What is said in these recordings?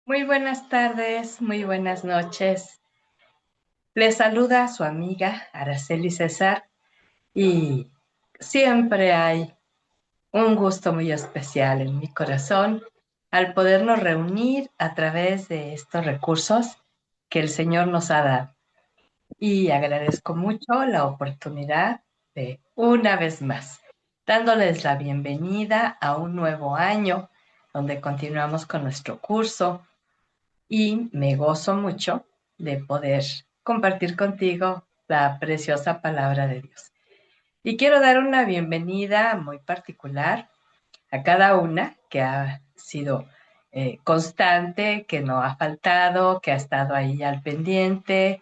Muy buenas tardes, muy buenas noches. Les saluda su amiga Araceli César y siempre hay un gusto muy especial en mi corazón al podernos reunir a través de estos recursos que el Señor nos ha dado. Y agradezco mucho la oportunidad de una vez más, dándoles la bienvenida a un nuevo año donde continuamos con nuestro curso y me gozo mucho de poder compartir contigo la preciosa palabra de Dios. Y quiero dar una bienvenida muy particular a cada una que ha sido constante, que no ha faltado, que ha estado ahí al pendiente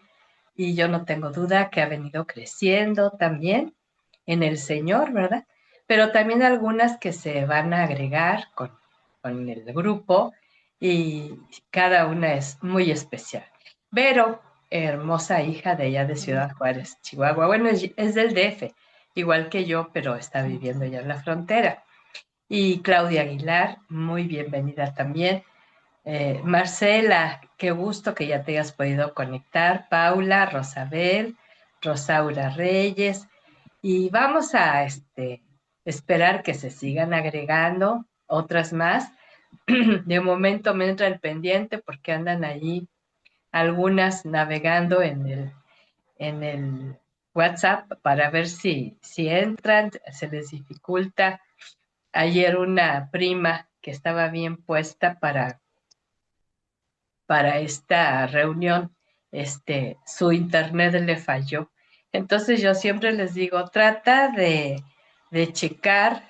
y yo no tengo duda que ha venido creciendo también en el Señor, ¿verdad? Pero también algunas que se van a agregar con el grupo y cada una es muy especial. Vero, hermosa hija de ella de Ciudad Juárez, Chihuahua, bueno, es del DF, igual que yo, pero está viviendo ya en la frontera. Y Claudia Aguilar, muy bienvenida también. Marcela, qué gusto que ya te hayas podido conectar. Paula, Rosabel, Rosaura Reyes. Y vamos a esperar que se sigan agregando otras más. De momento me entra el pendiente porque andan allí algunas navegando en el WhatsApp para ver si entran, se les dificulta. Ayer una prima que estaba bien puesta para esta reunión, su internet le falló. Entonces yo siempre les digo, trata de checar,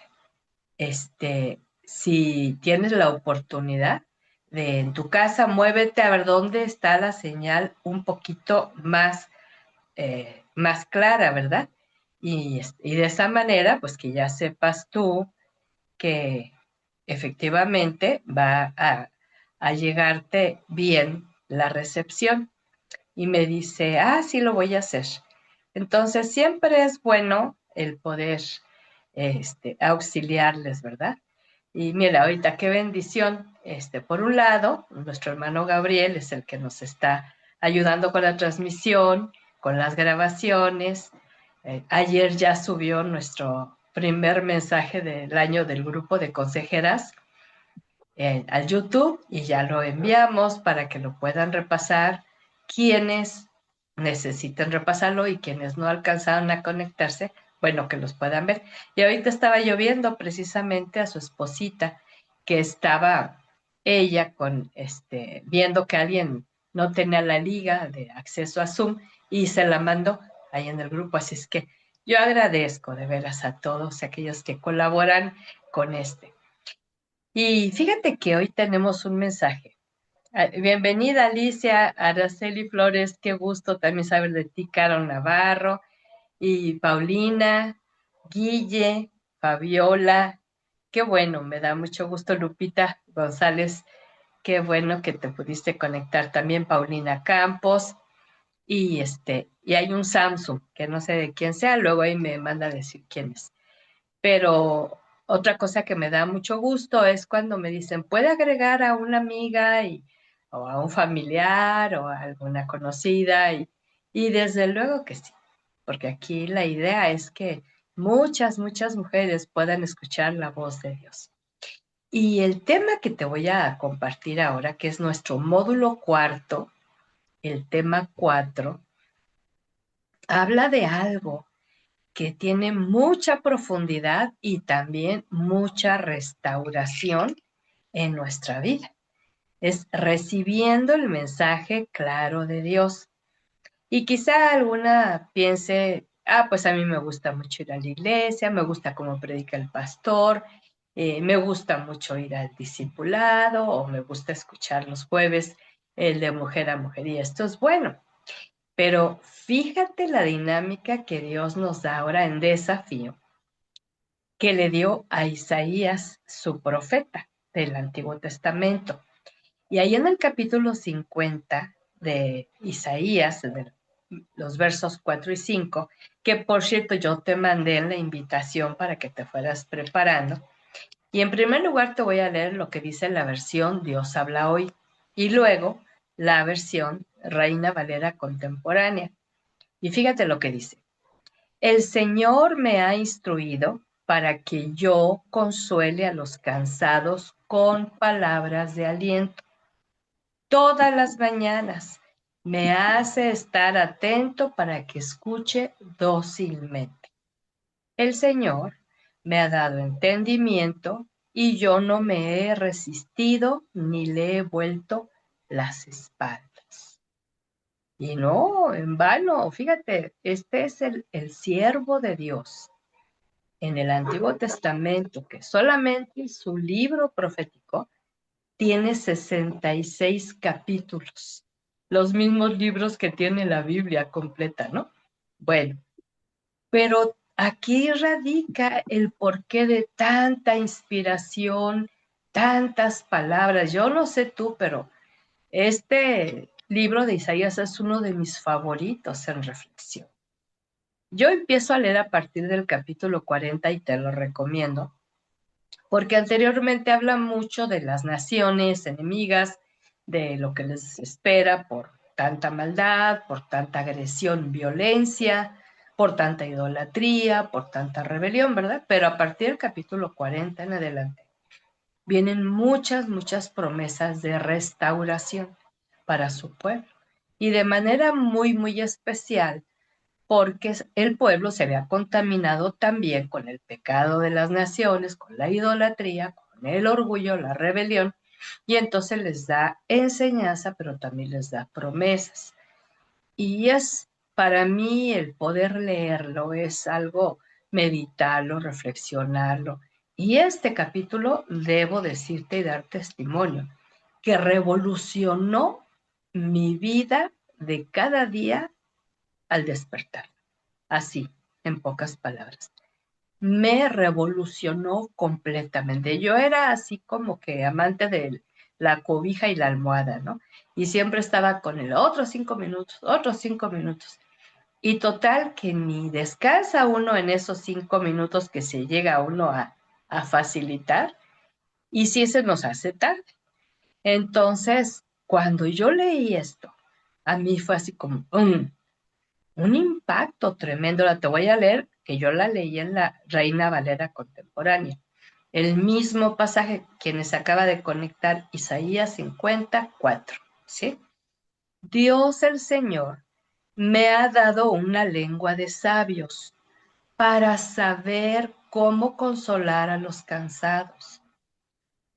si tienes la oportunidad de en tu casa, muévete a ver dónde está la señal un poquito más clara, ¿verdad? Y de esa manera, pues que ya sepas tú que efectivamente va a llegarte bien la recepción. Y me dice, sí lo voy a hacer. Entonces, siempre es bueno el poder auxiliarles, ¿verdad? Y mira, ahorita qué bendición. Por un lado, nuestro hermano Gabriel es el que nos está ayudando con la transmisión, con las grabaciones. Ayer ya subió nuestro primer mensaje del año del grupo de consejeras al YouTube y ya lo enviamos para que lo puedan repasar quienes necesiten repasarlo y quienes no alcanzaron a conectarse, bueno, que los puedan ver. Y ahorita estaba yo viendo precisamente a su esposita que estaba ella viendo que alguien no tenía la liga de acceso a Zoom y se la mandó ahí en el grupo. Así es que yo agradezco de veras a todos aquellos que colaboran con este. Y fíjate que hoy tenemos un mensaje. Bienvenida Alicia, Araceli Flores, qué gusto también saber de ti, Caro Navarro, y Paulina, Guille, Fabiola, qué bueno, me da mucho gusto Lupita González, qué bueno que te pudiste conectar también, Paulina Campos, y hay un Samsung, que no sé de quién sea, luego ahí me manda a decir quién es. Pero otra cosa que me da mucho gusto es cuando me dicen, puede agregar a una amiga o a un familiar o a alguna conocida y desde luego que sí, porque aquí la idea es que muchas mujeres puedan escuchar la voz de Dios. Y el tema que te voy a compartir ahora, que es nuestro módulo cuarto, el tema 4, habla de algo que tiene mucha profundidad y también mucha restauración en nuestra vida. Es recibiendo el mensaje claro de Dios. Y quizá alguna piense, pues a mí me gusta mucho ir a la iglesia, me gusta cómo predica el pastor, me gusta mucho ir al discipulado o me gusta escuchar los jueves el de mujer a mujer y esto es bueno. Pero fíjate la dinámica que Dios nos da ahora en desafío, que le dio a Isaías, su profeta del Antiguo Testamento. Y ahí en el capítulo 50 de Isaías, de los versos 4 y 5, que por cierto yo te mandé en la invitación para que te fueras preparando. Y en primer lugar te voy a leer lo que dice la versión Dios habla hoy. y luego la versión Reina Valera contemporánea. Y fíjate lo que dice. El Señor me ha instruido para que yo consuele a los cansados con palabras de aliento. Todas las mañanas me hace estar atento para que escuche dócilmente. El Señor me ha dado entendimiento y yo no me he resistido ni le he vuelto las espaldas. Y no, en vano, fíjate, este es el siervo de Dios en el Antiguo Testamento, que solamente su libro profético tiene 66 capítulos, los mismos libros que tiene la Biblia completa, ¿no? Bueno, pero aquí radica el porqué de tanta inspiración, tantas palabras. Yo no sé tú, pero este libro de Isaías es uno de mis favoritos en reflexión. Yo empiezo a leer a partir del capítulo 40 y te lo recomiendo, porque anteriormente habla mucho de las naciones enemigas, de lo que les espera por tanta maldad, por tanta agresión, violencia, por tanta idolatría, por tanta rebelión, ¿verdad? Pero a partir del capítulo 40 en adelante vienen muchas, muchas promesas de restauración para su pueblo. Y de manera muy, muy especial, porque el pueblo se había contaminado también con el pecado de las naciones, con la idolatría, con el orgullo, la rebelión, y entonces les da enseñanza, pero también les da promesas. Y es para mí el poder leerlo, es algo meditarlo, reflexionarlo. Y este capítulo, debo decirte y dar testimonio, que revolucionó mi vida de cada día al despertar. Así, en pocas palabras. Me revolucionó completamente. Yo era así como que amante de la cobija y la almohada, ¿no? Y siempre estaba con el otros 5 minutos, otros 5 minutos. Y total que ni descansa uno en esos 5 minutos que se llega uno a facilitar, y si se nos hace tarde. Entonces, cuando yo leí esto, a mí fue así como, un impacto tremendo. La te voy a leer, que yo la leí en la Reina Valera contemporánea. El mismo pasaje, quienes acaba de conectar Isaías 54, ¿sí? Dios el Señor me ha dado una lengua de sabios para saber cómo consolar a los cansados.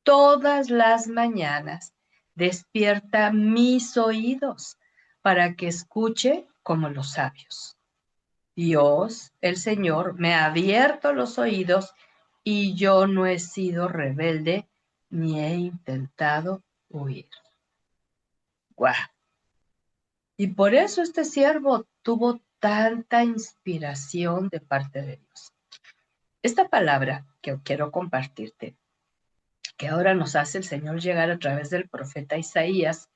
Todas las mañanas despierta mis oídos para que escuche como los sabios. Dios, el Señor, me ha abierto los oídos y yo no he sido rebelde ni he intentado huir. ¡Guau! Y por eso este siervo tuvo tanta inspiración de parte de Dios. Esta palabra que quiero compartirte, que ahora nos hace el Señor llegar a través del profeta Isaías,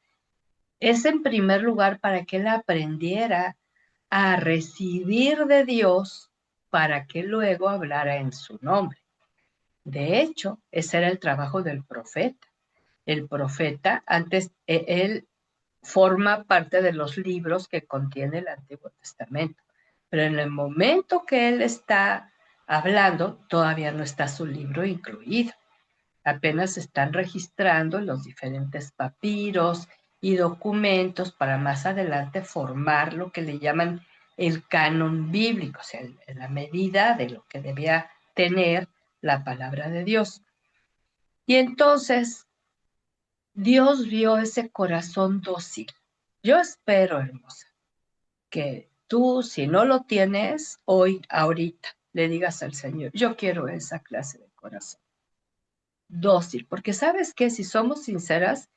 es en primer lugar para que él aprendiera a recibir de Dios para que luego hablara en su nombre. De hecho, ese era el trabajo del profeta. El profeta, antes, él forma parte de los libros que contiene el Antiguo Testamento, pero en el momento que él está hablando, todavía no está su libro incluido. Apenas se están registrando los diferentes papiros y documentos para más adelante formar lo que le llaman el canon bíblico, o sea, la medida de lo que debía tener la palabra de Dios. Y entonces Dios vio ese corazón dócil. Yo espero, hermosa, que tú, si no lo tienes hoy, ahorita, le digas al Señor, yo quiero esa clase de corazón dócil, porque sabes que si somos sinceras,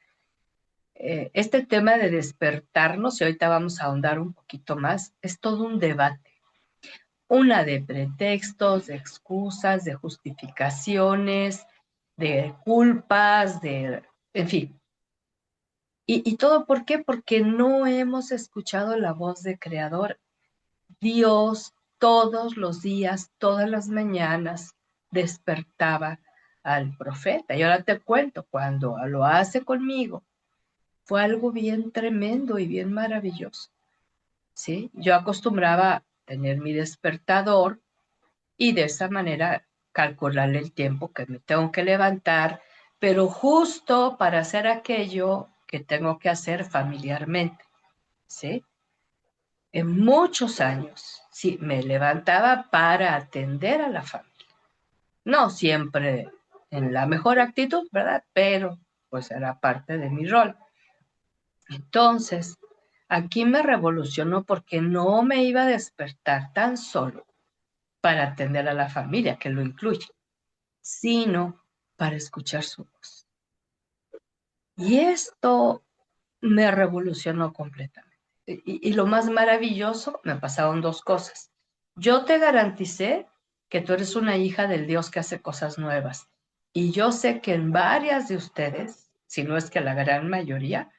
este tema de despertarnos, y ahorita vamos a ahondar un poquito más, es todo un debate. Una de pretextos, de excusas, de justificaciones, de culpas, en fin. ¿Y todo por qué? Porque no hemos escuchado la voz del Creador. Dios todos los días, todas las mañanas, despertaba al profeta. Y ahora te cuento, cuando lo hace conmigo, fue algo bien tremendo y bien maravilloso, ¿sí? Yo acostumbraba a tener mi despertador y de esa manera calcularle el tiempo que me tengo que levantar, pero justo para hacer aquello que tengo que hacer familiarmente, ¿sí? En muchos años, sí, me levantaba para atender a la familia. No siempre en la mejor actitud, ¿verdad? Pero pues era parte de mi rol. Entonces, aquí me revolucionó porque no me iba a despertar tan solo para atender a la familia, que lo incluye, sino para escuchar su voz. Y esto me revolucionó completamente. Y lo más maravilloso, me pasaron dos cosas. Yo te garanticé que tú eres una hija del Dios que hace cosas nuevas. Y yo sé que en varias de ustedes, si no es que la gran mayoría,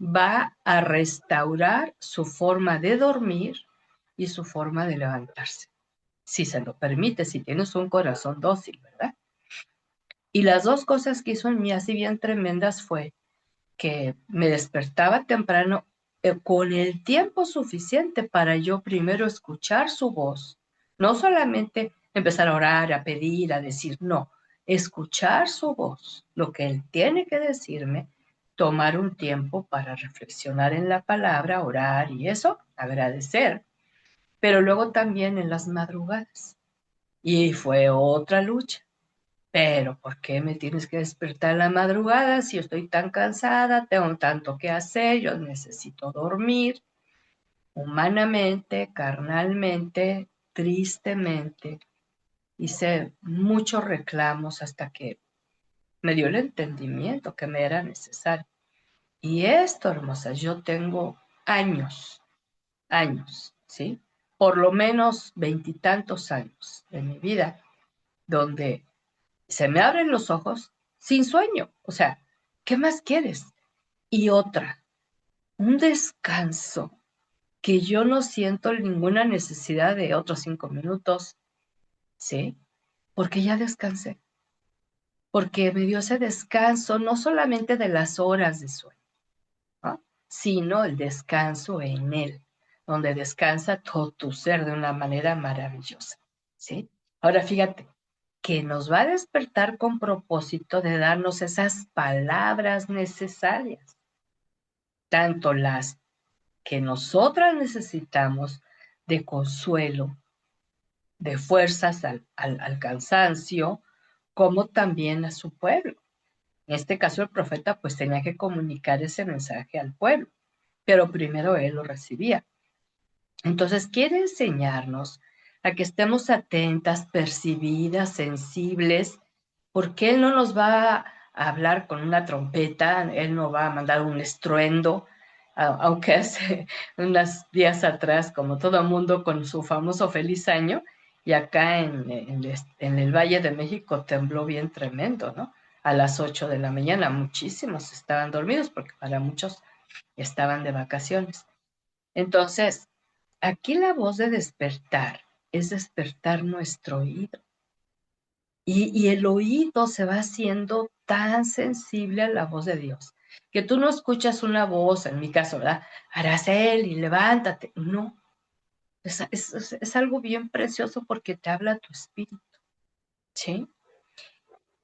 va a restaurar su forma de dormir y su forma de levantarse. Si se lo permite, si tienes un corazón dócil, ¿verdad? Y las dos cosas que hizo en mí así bien tremendas fue que me despertaba temprano con el tiempo suficiente para yo primero escuchar su voz, no solamente empezar a orar, a pedir, a decir, no, escuchar su voz, lo que él tiene que decirme, tomar un tiempo para reflexionar en la palabra, orar y eso, agradecer, pero luego también en las madrugadas. Y fue otra lucha. Pero ¿por qué me tienes que despertar en la madrugada si yo estoy tan cansada, tengo tanto que hacer, yo necesito dormir humanamente, carnalmente, tristemente? Hice muchos reclamos hasta que me dio el entendimiento que me era necesario. Y esto, hermosa, yo tengo años, ¿sí? Por lo menos veintitantos años de mi vida donde se me abren los ojos sin sueño. O sea, ¿qué más quieres? Y otra, un descanso que yo no siento ninguna necesidad de otros 5 minutos, ¿sí? Porque ya descansé. Porque me dio ese descanso no solamente de las horas de sueño, ¿no? Sino el descanso en él, donde descansa todo tu ser de una manera maravillosa, ¿sí? Ahora fíjate, que nos va a despertar con propósito de darnos esas palabras necesarias, tanto las que nosotras necesitamos de consuelo, de fuerzas al cansancio, como también a su pueblo. En este caso el profeta pues tenía que comunicar ese mensaje al pueblo, pero primero él lo recibía. Entonces quiere enseñarnos a que estemos atentas, percibidas, sensibles, porque Él no nos va a hablar con una trompeta, Él no va a mandar un estruendo, aunque hace unos días atrás, como todo el mundo con su famoso feliz año, y acá en el Valle de México tembló bien tremendo, ¿no? A las 8 de la mañana, muchísimos estaban dormidos porque para muchos estaban de vacaciones. Entonces, aquí la voz de despertar es despertar nuestro oído. Y el oído se va haciendo tan sensible a la voz de Dios, que tú no escuchas una voz, en mi caso, ¿verdad? Araceli, levántate. No, es algo bien precioso porque te habla tu espíritu, ¿sí?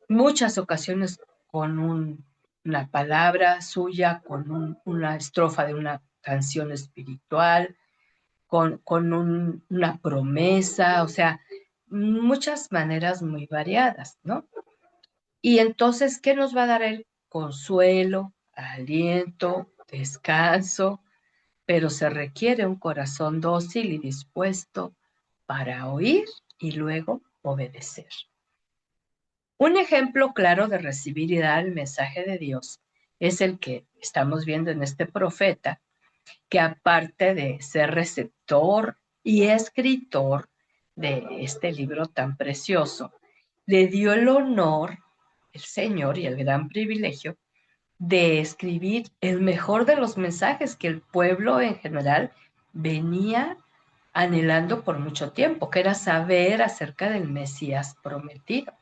Muchas ocasiones con una palabra suya, con una estrofa de una canción espiritual, con una promesa, o sea, muchas maneras muy variadas, ¿no? Y entonces, ¿qué nos va a dar el consuelo, aliento, descanso? Pero se requiere un corazón dócil y dispuesto para oír y luego obedecer. Un ejemplo claro de recibir y dar el mensaje de Dios es el que estamos viendo en este profeta, que aparte de ser receptor y escritor de este libro tan precioso, le dio el honor, el Señor, y el gran privilegio de escribir el mejor de los mensajes que el pueblo en general venía anhelando por mucho tiempo, que era saber acerca del Mesías prometido.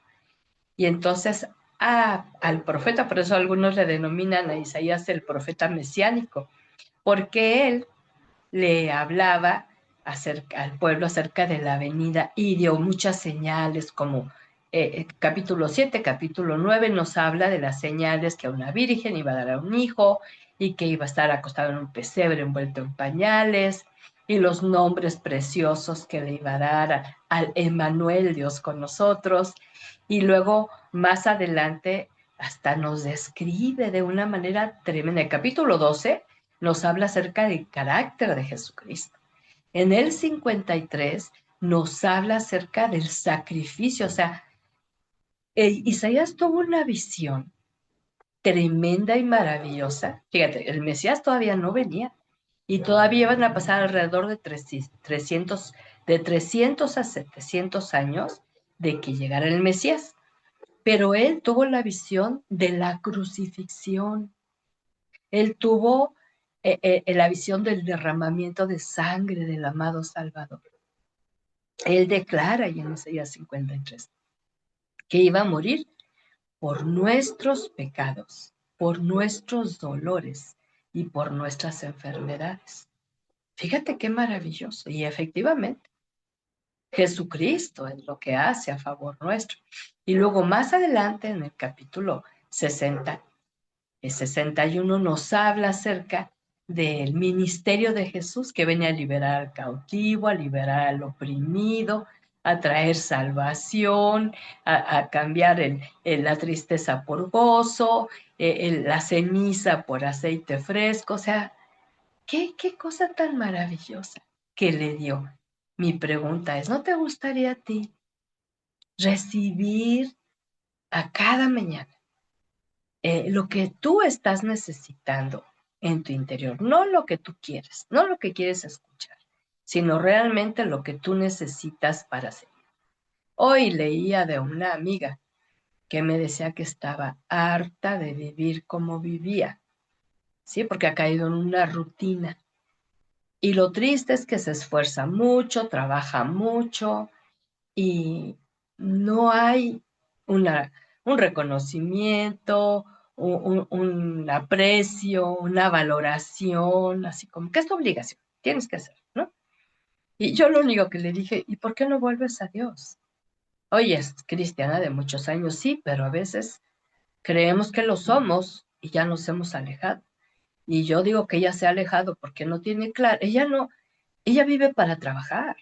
Y entonces al profeta, por eso algunos le denominan a Isaías el profeta mesiánico, porque él le hablaba al pueblo acerca de la venida y dio muchas señales, como capítulo 7, capítulo 9 nos habla de las señales que a una virgen iba a dar a un hijo y que iba a estar acostado en un pesebre envuelto en pañales, y los nombres preciosos que le iba a dar al Emmanuel, Dios con nosotros. Y luego más adelante hasta nos describe de una manera tremenda. El capítulo 12 nos habla acerca del carácter de Jesucristo. En el 53 nos habla acerca del sacrificio. O sea, Isaías tuvo una visión tremenda y maravillosa. Fíjate, el Mesías todavía no venía y todavía iban a pasar alrededor de 300 a 700 años de que llegara el Mesías. Pero él tuvo la visión de la crucifixión. Él tuvo la visión del derramamiento de sangre del amado Salvador. Él declara y en Isaías 53 que iba a morir por nuestros pecados, por nuestros dolores y por nuestras enfermedades. Fíjate qué maravilloso. Y efectivamente, Jesucristo es lo que hace a favor nuestro. Y luego más adelante en el capítulo 60, el 61 nos habla acerca del ministerio de Jesús, que viene a liberar al cautivo, a liberar al oprimido, a traer salvación, a cambiar la tristeza por gozo, la ceniza por aceite fresco. O sea, qué cosa tan maravillosa que le dio. Mi pregunta es, ¿no te gustaría a ti recibir a cada mañana lo que tú estás necesitando en tu interior? No lo que tú quieres, no lo que quieres escuchar, sino realmente lo que tú necesitas para ser? Hoy leía de una amiga que me decía que estaba harta de vivir como vivía, ¿sí? Porque ha caído en una rutina. Y lo triste es que se esfuerza mucho, trabaja mucho y no hay una, un reconocimiento, un aprecio, una valoración, así como que es tu obligación, tienes que hacer, ¿no? Y yo lo único que le dije, ¿y por qué no vuelves a Dios? Oye, es cristiana de muchos años, sí, pero a veces creemos que lo somos y ya nos hemos alejado. Y yo digo que ella se ha alejado porque no tiene claro, ella no, ella vive para trabajar.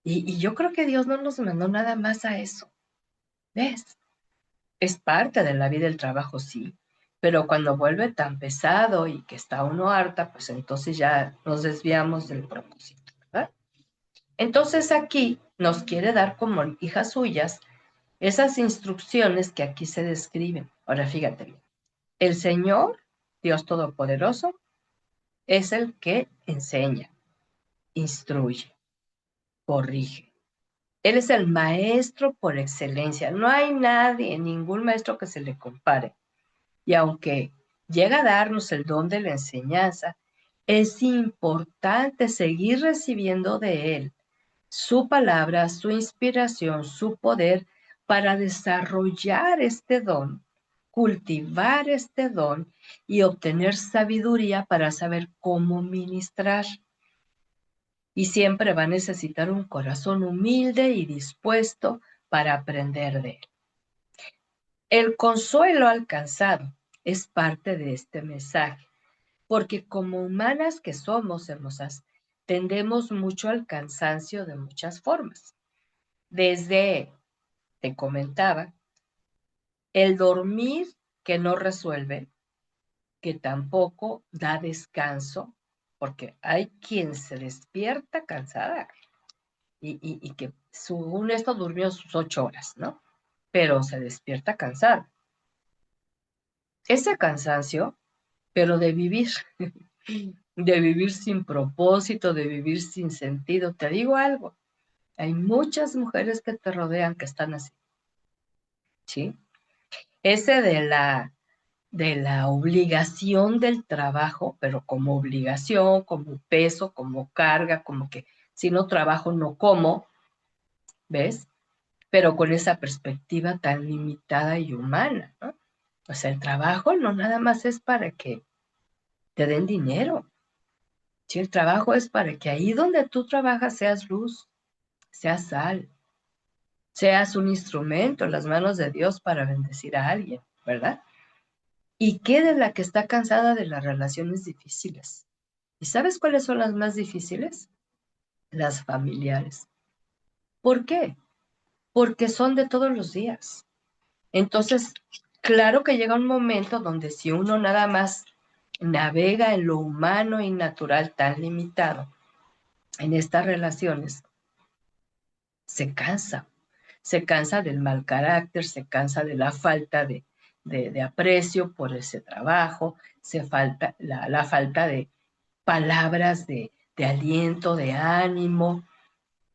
Y yo creo que Dios no nos mandó nada más a eso, ¿ves? Es parte de la vida el trabajo, sí, pero cuando vuelve tan pesado y que está uno harta, pues entonces ya nos desviamos del propósito, ¿verdad? Entonces aquí nos quiere dar como hijas suyas esas instrucciones que aquí se describen. Ahora fíjate bien, el Señor, Dios Todopoderoso, es el que enseña, instruye, corrige. Él es el maestro por excelencia. No hay nadie, ningún maestro que se le compare. Y aunque llega a darnos el don de la enseñanza, es importante seguir recibiendo de Él su palabra, su inspiración, su poder para desarrollar este don, cultivar este don y obtener sabiduría para saber cómo ministrar. Y siempre va a necesitar un corazón humilde y dispuesto para aprender de él. El consuelo alcanzado es parte de este mensaje, porque como humanas que somos, hermosas, tendemos mucho al cansancio de muchas formas. Desde, te comentaba, el dormir que no resuelve, que tampoco da descanso, porque hay quien se despierta cansada y que según esto durmió sus 8 horas, ¿no? Pero se despierta cansado. Ese cansancio, pero de vivir sin propósito, de vivir sin sentido. Te digo algo, hay muchas mujeres que te rodean que están así, ¿sí? Ese de la obligación del trabajo, pero como obligación, como peso, como carga, como que si no trabajo no como, ¿ves? pero con esa perspectiva tan limitada y humana, ¿no? O sea, el trabajo no nada más es para que te den dinero. Si el trabajo es para que ahí donde tú trabajas seas luz, seas sal, seas un instrumento en las manos de Dios para bendecir a alguien, ¿verdad? ¿Y qué de la que está cansada de las relaciones difíciles? ¿Y sabes cuáles son las más difíciles? Las familiares. ¿Por qué? Porque son de todos los días. Entonces, claro que llega un momento donde si uno nada más navega en lo humano y natural tan limitado en estas relaciones, se cansa del mal carácter, se cansa de la falta de aprecio por ese trabajo, la falta de palabras de aliento, de ánimo,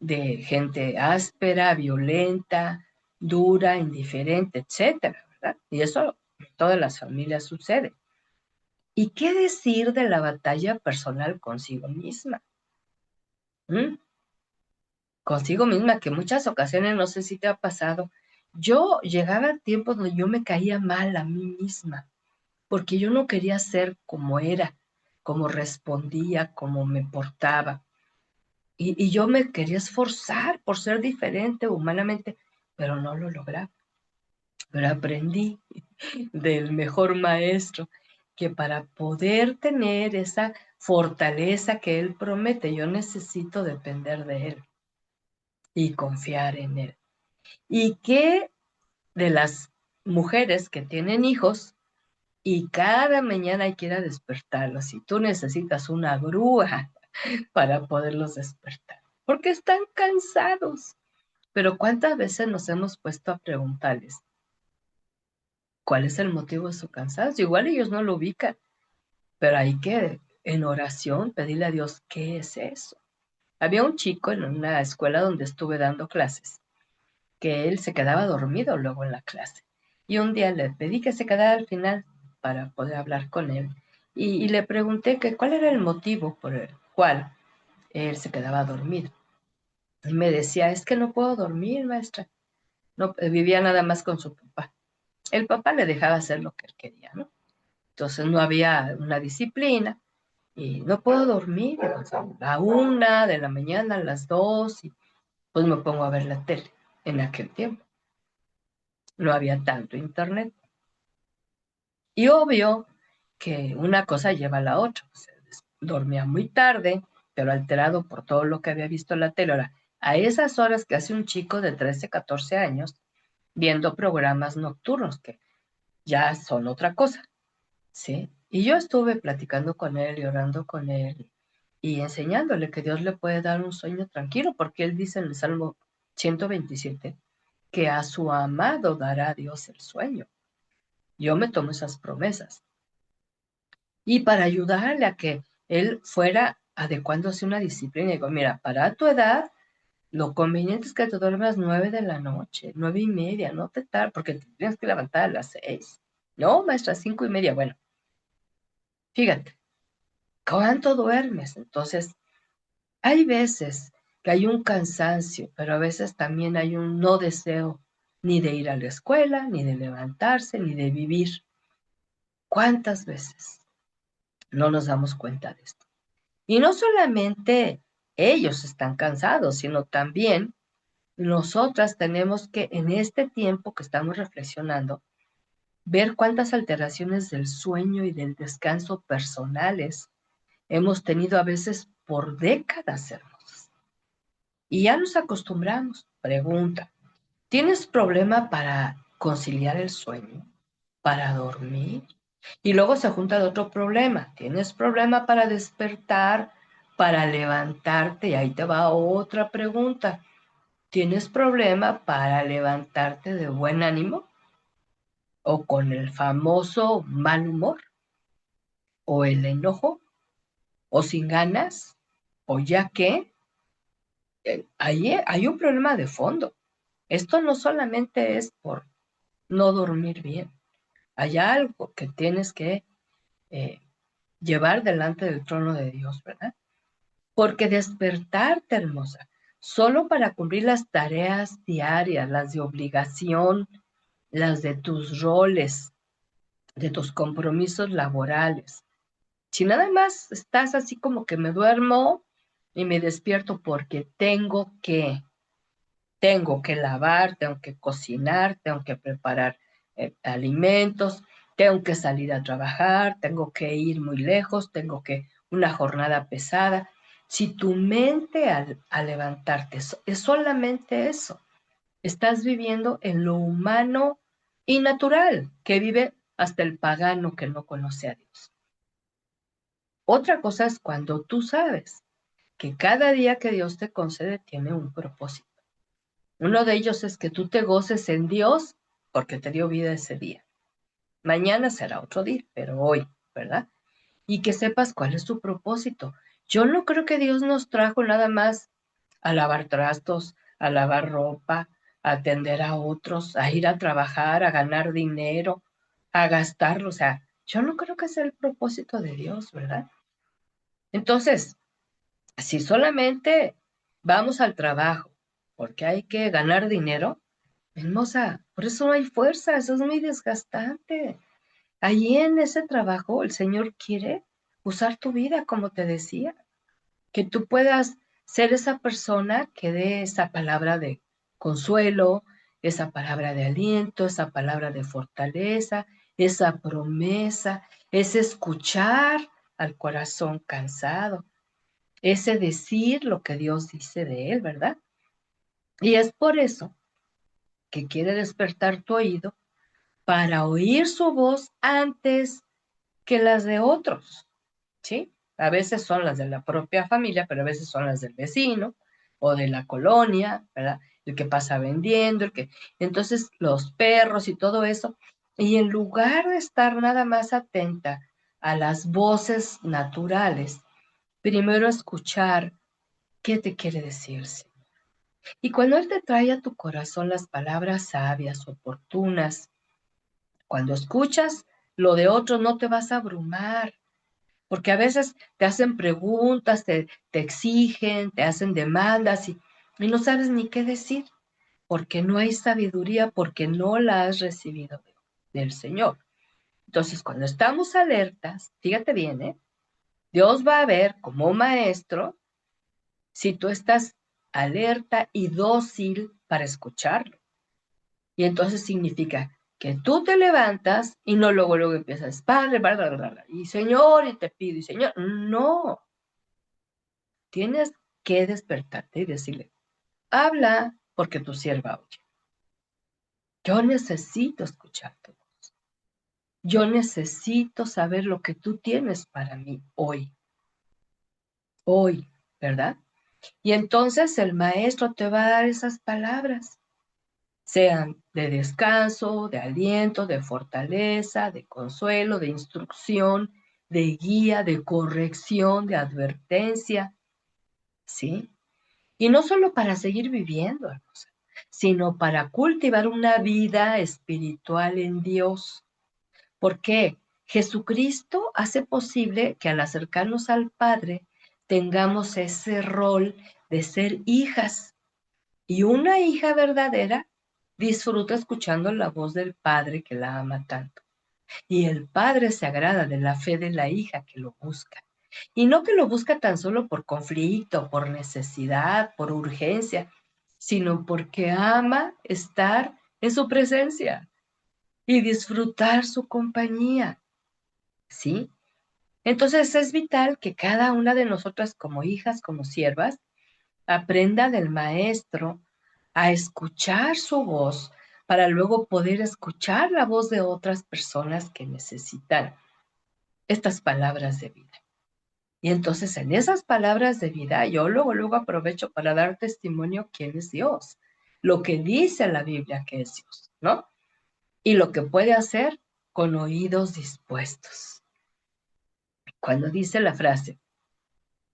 de gente áspera, violenta, dura, indiferente, etcétera, ¿verdad? Y eso en todas las familias sucede. ¿Y qué decir de la batalla personal consigo misma? ¿Mm? Consigo misma, que en muchas ocasiones, no sé si te ha pasado, yo llegaba a tiempos donde yo me caía mal a mí misma, porque yo no quería ser como era, como respondía, como me portaba. Y yo me quería esforzar por ser diferente humanamente, pero no lo lograba. Pero aprendí del mejor maestro que para poder tener esa fortaleza que él promete, yo necesito depender de él y confiar en él. Y que de las mujeres que tienen hijos y cada mañana hay que ir a despertarlos y tú necesitas una grúa para poderlos despertar, porque están cansados. Pero ¿cuántas veces nos hemos puesto a preguntarles cuál es el motivo de su cansancio? Igual ellos no lo ubican, pero hay que en oración pedirle a Dios qué es eso. Había un chico en una escuela donde estuve dando clases que él se quedaba dormido luego en la clase. Y un día le pedí que se quedara al final para poder hablar con él. Y le pregunté que cuál era el motivo por el cual él se quedaba dormido. Y me decía, es que no puedo dormir, maestra. No, vivía nada más con su papá. El papá le dejaba hacer lo que él quería, ¿no? Entonces no había una disciplina y no puedo dormir. O sea, a 1 de la mañana, a las 2, y pues me pongo a ver la tele en aquel tiempo. No había tanto internet. Y obvio que una cosa lleva a la otra. O sea, dormía muy tarde, pero alterado por todo lo que había visto en la tele. Ahora, a esas horas que hace un chico de 13, 14 años viendo programas nocturnos, que ya son otra cosa, ¿sí? Y yo estuve platicando con él y orando con él y enseñándole que Dios le puede dar un sueño tranquilo, porque él dice en el Salmo 127 que a su amado dará Dios el sueño. Yo me tomo esas promesas. Y para ayudarle a que él fuera adecuándose a una disciplina, digo, mira, para tu edad, lo conveniente es que te duermas 9 de la noche, 9:30, no te tardes, porque te tienes que levantar a las 6. No, maestra, 5:30. Bueno, fíjate, ¿cuánto duermes? Entonces, hay veces que hay un cansancio, pero a veces también hay un no deseo ni de ir a la escuela, ni de levantarse, ni de vivir. ¿Cuántas veces no nos damos cuenta de esto? Y no solamente ellos están cansados, sino también nosotras tenemos que, en este tiempo que estamos reflexionando, ver cuántas alteraciones del sueño y del descanso personales hemos tenido a veces por décadas, hermosas. Y ya nos acostumbramos. Pregunta, ¿tienes problema para conciliar el sueño? ¿Para dormir? Y luego se junta de otro problema. ¿Tienes problema para despertar, para levantarte? Y ahí te va otra pregunta. ¿Tienes problema para levantarte de buen ánimo? ¿O con el famoso mal humor? ¿O el enojo? ¿O sin ganas? ¿O ya qué? Hay un problema de fondo. Esto no solamente es por no dormir bien. Hay algo que tienes que eh, llevar delante del trono de Dios, ¿verdad? Porque despertarte, hermosa, solo para cumplir las tareas diarias, las de obligación, las de tus roles, de tus compromisos laborales. Si nada más estás así como que me duermo y me despierto porque tengo que lavar, tengo que cocinar, tengo que preparar alimentos, tengo que salir a trabajar, tengo que ir muy lejos, tengo que una jornada pesada. Si tu mente al levantarte es solamente eso, estás viviendo en lo humano y natural que vive hasta el pagano que no conoce a Dios. Otra cosa es cuando tú sabes que cada día que Dios te concede tiene un propósito. Uno de ellos es que tú te goces en Dios porque te dio vida ese día. Mañana será otro día, pero hoy, ¿verdad? Y que sepas cuál es tu propósito. Yo no creo que Dios nos trajo nada más a lavar trastos, a lavar ropa, a atender a otros, a ir a trabajar, a ganar dinero, a gastarlo. O sea, yo no creo que sea el propósito de Dios, ¿verdad? Entonces, si solamente vamos al trabajo porque hay que ganar dinero, hermosa, por eso no hay fuerza, eso es muy desgastante. Allí en ese trabajo el Señor quiere usar tu vida, como te decía, que tú puedas ser esa persona que dé esa palabra de consuelo, esa palabra de aliento, esa palabra de fortaleza, esa promesa, ese escuchar al corazón cansado, ese decir lo que Dios dice de él, ¿verdad? Y es por eso que quiere despertar tu oído para oír su voz antes que las de otros, ¿sí? A veces son las de la propia familia, pero a veces son las del vecino o de la colonia, ¿verdad? El que pasa vendiendo, el que... Entonces, los perros y todo eso. Y en lugar de estar nada más atenta a las voces naturales, primero escuchar qué te quiere decir, sí. Y cuando Él te trae a tu corazón las palabras sabias, oportunas, cuando escuchas lo de otros no te vas a abrumar, porque a veces te hacen preguntas, te exigen, te hacen demandas y no sabes ni qué decir, porque no hay sabiduría, porque no la has recibido del Señor. Entonces, cuando estamos alertas, fíjate bien, Dios va a ver como maestro si tú estás alerta y dócil para escucharlo. Y entonces significa que tú te levantas y no luego empiezas, Padre, bla, bla, bla, bla, y Señor, y te pido, y Señor, no, tienes que despertarte y decirle, habla porque tu sierva oye. Yo necesito escuchar tu voz. Yo necesito saber lo que tú tienes para mí hoy, ¿verdad? Y entonces el maestro te va a dar esas palabras, sean de descanso, de aliento, de fortaleza, de consuelo, de instrucción, de guía, de corrección, de advertencia, ¿sí? Y no solo para seguir viviendo, hermosa, sino para cultivar una vida espiritual en Dios. ¿Por qué? Jesucristo hace posible que al acercarnos al Padre tengamos ese rol de ser hijas. Y una hija verdadera disfruta escuchando la voz del Padre que la ama tanto. Y el Padre se agrada de la fe de la hija que lo busca. Y no que lo busca tan solo por conflicto, por necesidad, por urgencia, sino porque ama estar en su presencia y disfrutar su compañía, ¿sí? Entonces es vital que cada una de nosotras como hijas, como siervas, aprenda del maestro a escuchar su voz para luego poder escuchar la voz de otras personas que necesitan estas palabras de vida. Y entonces en esas palabras de vida yo luego aprovecho para dar testimonio quién es Dios, lo que dice la Biblia que es Dios, ¿no? Y lo que puede hacer con oídos dispuestos. Cuando dice la frase,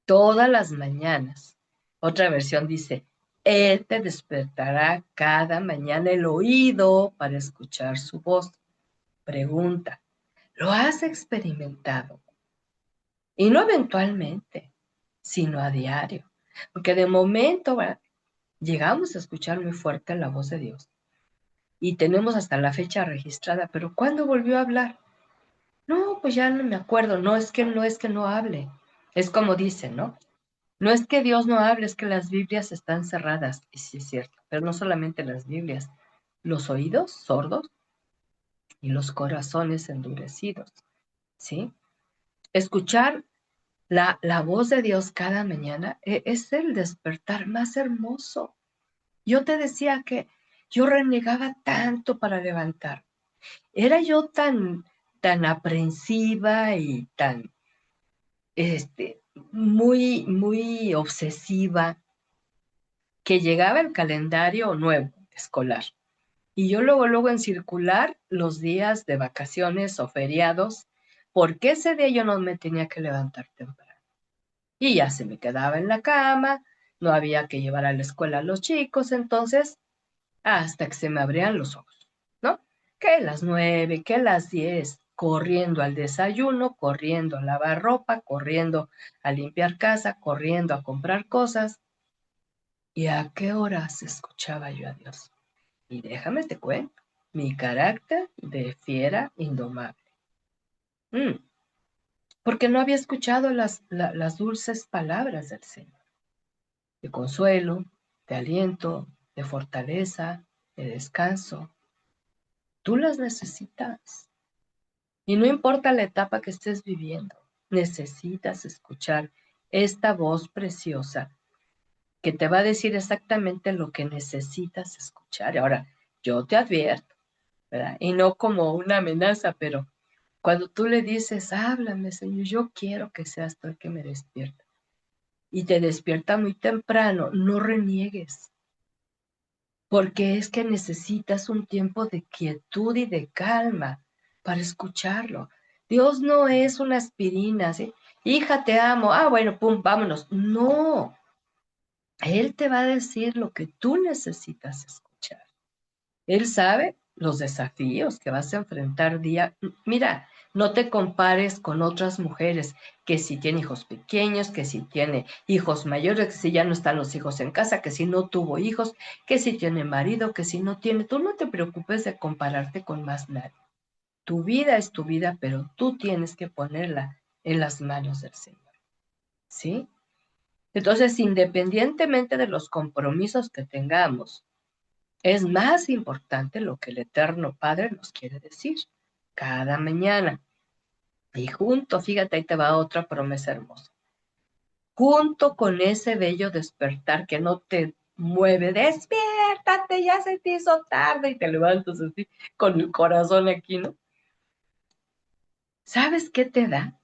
todas las mañanas, otra versión dice, Él te despertará cada mañana el oído para escuchar su voz. Pregunta, ¿lo has experimentado? Y no eventualmente, sino a diario. Porque de momento, ¿verdad? Llegamos a escuchar muy fuerte la voz de Dios y tenemos hasta la fecha registrada, pero ¿cuándo volvió a hablar? No, pues ya no me acuerdo. No es que no hable. Es como dicen, ¿no? No es que Dios no hable, es que las Biblias están cerradas. Y sí es cierto, pero no solamente las Biblias, los oídos sordos y los corazones endurecidos, ¿sí? Escuchar la voz de Dios cada mañana es el despertar más hermoso. Yo te decía que yo renegaba tanto para levantar. Era yo tan aprensiva y tan, muy obsesiva que llegaba el calendario nuevo escolar. Y yo luego en circular los días de vacaciones o feriados, porque ese día yo no me tenía que levantar temprano. Y ya se me quedaba en la cama, no había que llevar a la escuela a los chicos, entonces, hasta que se me abrían los ojos, ¿no? Que las 9, que las 10, corriendo al desayuno, corriendo a lavar ropa, corriendo a limpiar casa, corriendo a comprar cosas. ¿Y a qué horas escuchaba yo a Dios? Y déjame te cuento, mi carácter de fiera indomable. Mm, Porque no había escuchado las dulces palabras del Señor, de consuelo, de aliento, de fortaleza, de descanso. Tú las necesitas. Y no importa la etapa que estés viviendo, necesitas escuchar esta voz preciosa que te va a decir exactamente lo que necesitas escuchar. Ahora, yo te advierto, ¿verdad? Y no como una amenaza, pero cuando tú le dices, háblame, Señor, yo quiero que seas tú el que me despierta. Y te despierta muy temprano, no reniegues, porque es que necesitas un tiempo de quietud y de calma para escucharlo. Dios no es una aspirina, ¿sí? Hija, te amo. Ah, bueno, pum, vámonos. No, Él te va a decir lo que tú necesitas escuchar. Él sabe los desafíos que vas a enfrentar día. Mira, no te compares con otras mujeres que si tiene hijos pequeños, que si tiene hijos mayores, que si ya no están los hijos en casa, que si no tuvo hijos, que si tiene marido, que si no tiene. Tú no te preocupes de compararte con más nadie. Tu vida es tu vida, pero tú tienes que ponerla en las manos del Señor. ¿Sí? Entonces, independientemente de los compromisos que tengamos, es más importante lo que el Eterno Padre nos quiere decir cada mañana. Y junto, fíjate, ahí te va otra promesa hermosa. Junto con ese bello despertar que no te mueve, despiértate, ya se te hizo tarde y te levantas así con el corazón aquí, ¿no? ¿Sabes qué te da?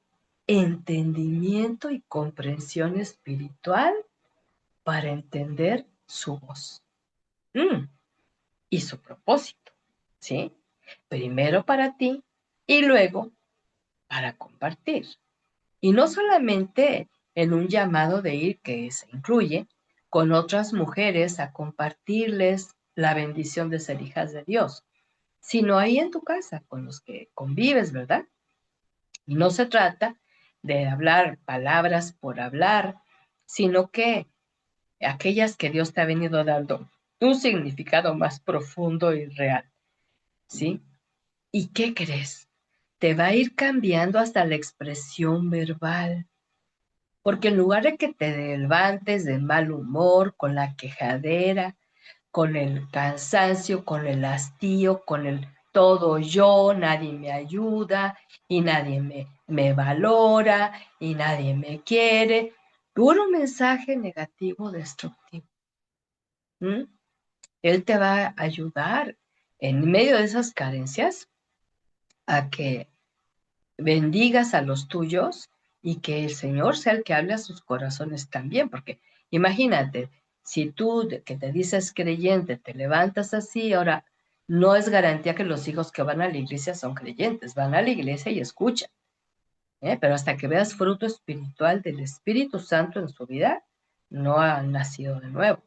Entendimiento y comprensión espiritual para entender su voz. Y su propósito, ¿sí? Primero para ti y luego para compartir. Y no solamente en un llamado de ir que se incluye con otras mujeres a compartirles la bendición de ser hijas de Dios, sino ahí en tu casa con los que convives, ¿verdad? Y no se trata de hablar palabras por hablar, sino que aquellas que Dios te ha venido dando un significado más profundo y real, ¿sí? ¿Y qué crees? Te va a ir cambiando hasta la expresión verbal, porque en lugar de que te levantes de mal humor, con la quejadera, con el cansancio, con el hastío, con el todo yo, nadie me ayuda y nadie me valora y nadie me quiere, puro mensaje negativo, destructivo. ¿Mm? Él te va a ayudar en medio de esas carencias a que bendigas a los tuyos y que el Señor sea el que hable a sus corazones también, porque imagínate, si tú que te dices creyente te levantas así, ahora no es garantía que los hijos que van a la iglesia son creyentes, van a la iglesia y escuchan, pero hasta que veas fruto espiritual del Espíritu Santo en su vida, no han nacido de nuevo.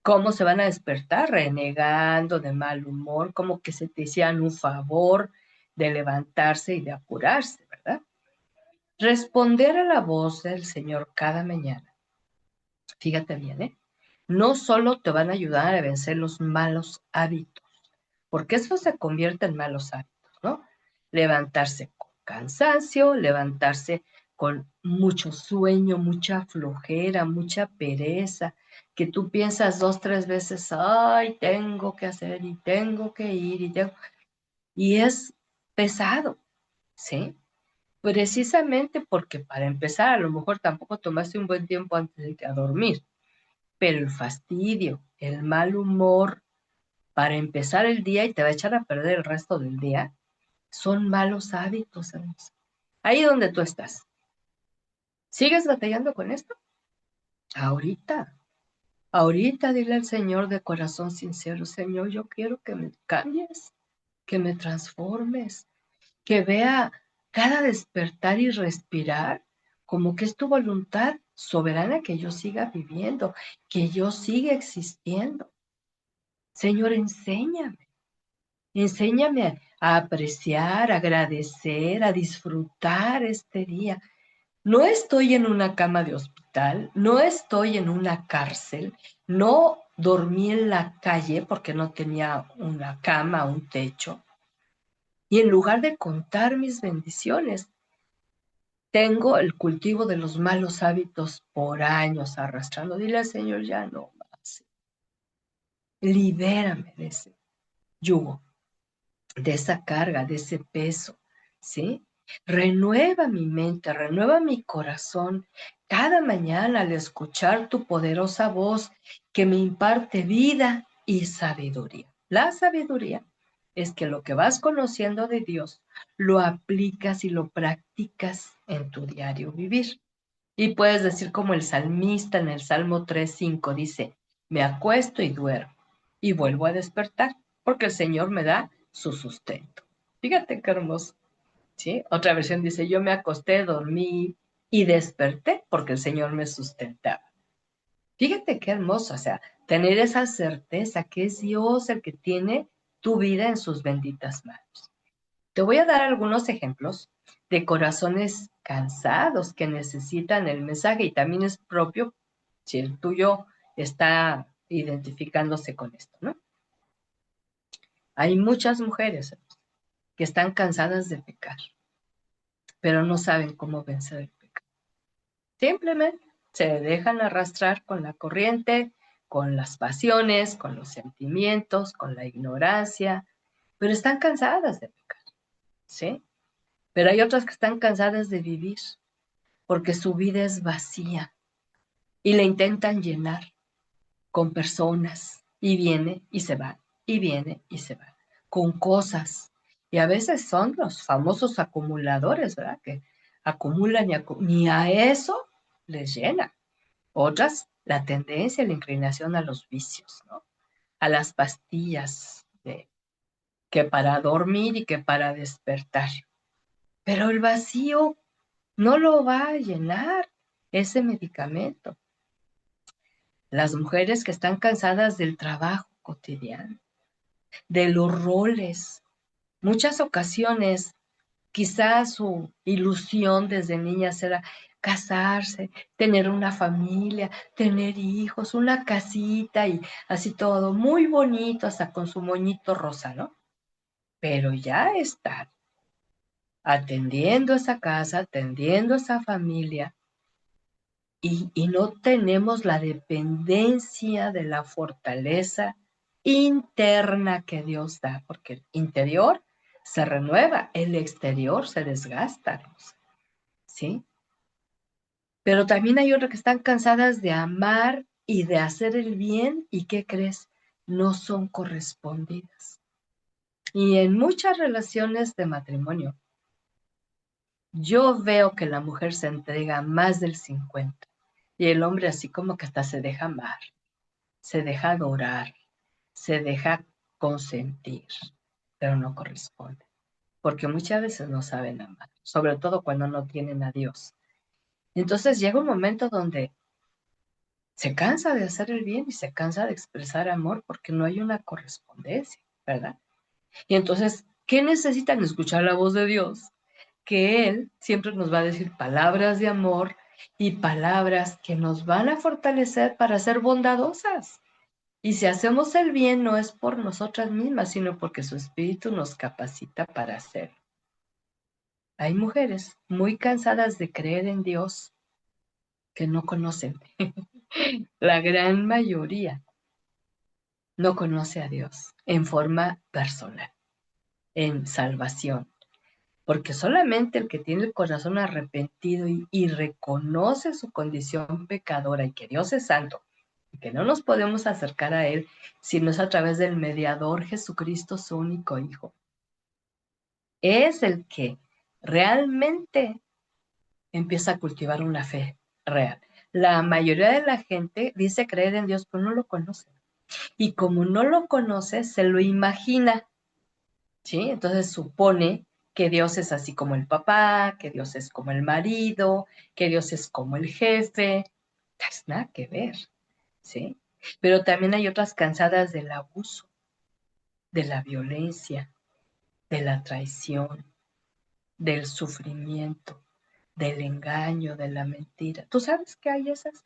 ¿Cómo se van a despertar? Renegando, de mal humor, como que se te hicieran un favor de levantarse y de apurarse, ¿verdad? Responder a la voz del Señor cada mañana. Fíjate bien, ¿eh? no solo te van a ayudar a vencer los malos hábitos, porque eso se convierte en malos hábitos, ¿no? Levantarse con cansancio, levantarse con mucho sueño, mucha flojera, mucha pereza, que tú piensas 2, 3 veces, ay, tengo que hacer y tengo que ir y es pesado, ¿sí? Precisamente porque para empezar, a lo mejor tampoco tomaste un buen tiempo antes de irte a dormir, pero el fastidio, el mal humor, para empezar el día y te va a echar a perder el resto del día, son malos hábitos, hermosa. Ahí donde tú estás. ¿Sigues batallando con esto? Ahorita, ahorita dile al Señor de corazón sincero, Señor, yo quiero que me cambies, que me transformes, que vea cada despertar y respirar como que es tu voluntad soberana que yo siga viviendo, que yo siga existiendo. Señor, enséñame a apreciar, a agradecer, a disfrutar este día. No estoy en una cama de hospital, no estoy en una cárcel, no dormí en la calle porque no tenía una cama, un techo. Y en lugar de contar mis bendiciones, tengo el cultivo de los malos hábitos por años arrastrando. Dile al Señor, ya no más. Libérame de ese yugo, de esa carga, de ese peso, ¿sí? Renueva mi mente, renueva mi corazón cada mañana al escuchar tu poderosa voz que me imparte vida y sabiduría. La sabiduría es que lo que vas conociendo de Dios lo aplicas y lo practicas en tu diario vivir. Y puedes decir como el salmista en el Salmo 3:5 dice, me acuesto y duermo y vuelvo a despertar porque el Señor me da su sustento. Fíjate qué hermoso, ¿sí? Otra versión dice, yo me acosté, dormí y desperté porque el Señor me sustentaba. Fíjate qué hermoso, o sea, tener esa certeza que es Dios el que tiene tu vida en sus benditas manos. Te voy a dar algunos ejemplos de corazones cansados que necesitan el mensaje y también es propio si el tuyo está identificándose con esto, ¿no? Hay muchas mujeres que están cansadas de pecar, pero no saben cómo vencer el pecado. Simplemente se dejan arrastrar con la corriente, con las pasiones, con los sentimientos, con la ignorancia, pero están cansadas de pecar, ¿sí? Pero hay otras que están cansadas de vivir porque su vida es vacía y la intentan llenar con personas y viene y se va, y viene y se va, con cosas. Y a veces son los famosos acumuladores, ¿verdad? Que acumulan y ni a eso les llena. Otras, la tendencia, la inclinación a los vicios, ¿no? A las pastillas que para dormir y que para despertar. Pero el vacío no lo va a llenar ese medicamento. Las mujeres que están cansadas del trabajo cotidiano, de los roles. Muchas ocasiones, quizás su ilusión desde niñas era casarse, tener una familia, tener hijos, una casita y así todo, muy bonito, hasta con su moñito rosa, ¿no? Pero ya está atendiendo esa casa, atendiendo esa familia, y no tenemos la dependencia de la fortaleza interna que Dios da, porque el interior se renueva, el exterior se desgasta, ¿sí? Pero también hay otras que están cansadas de amar y de hacer el bien, ¿y qué crees? No son correspondidas. Y en muchas relaciones de matrimonio, yo veo que la mujer se entrega más del 50 y el hombre así como que hasta se deja amar, se deja adorar, se deja consentir, pero no corresponde, porque muchas veces no saben amar, sobre todo cuando no tienen a Dios. Entonces llega un momento donde se cansa de hacer el bien y se cansa de expresar amor porque no hay una correspondencia, ¿verdad? Y entonces, ¿qué necesitan? Escuchar la voz de Dios, que Él siempre nos va a decir palabras de amor y palabras que nos van a fortalecer para ser bondadosas. Y si hacemos el bien no es por nosotras mismas, sino porque su espíritu nos capacita para hacerlo. Hay mujeres muy cansadas de creer en Dios que no conocen. La gran mayoría no conoce a Dios en forma personal, en salvación. Porque solamente el que tiene el corazón arrepentido y reconoce su condición pecadora y que Dios es santo y que no nos podemos acercar a Él sino es a través del mediador Jesucristo, su único Hijo, es el que realmente empieza a cultivar una fe real. La mayoría de la gente dice creer en Dios, pero no lo conoce. Y como no lo conoce, se lo imagina, ¿sí? Entonces supone que Dios es así como el papá, que Dios es como el marido, que Dios es como el jefe. Es nada que ver, ¿sí? Pero también hay otras cansadas del abuso, de la violencia, de la traición, del sufrimiento, del engaño, de la mentira. ¿Tú sabes que hay esas?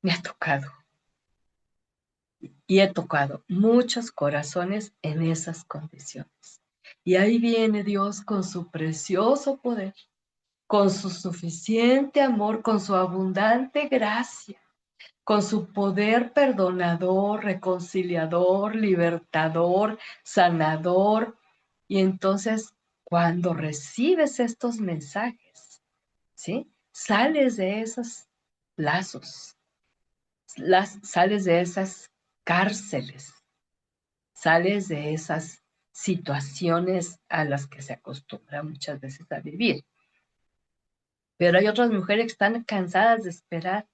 Me ha tocado. Y he tocado muchos corazones en esas condiciones. Y ahí viene Dios con su precioso poder, con su suficiente amor, con su abundante gracia, con su poder perdonador, reconciliador, libertador, sanador. Y entonces, cuando recibes estos mensajes, ¿sí? Sales de esos lazos, sales de esas cárceles, sales de esas situaciones a las que se acostumbra muchas veces a vivir. Pero hay otras mujeres que están cansadas de esperar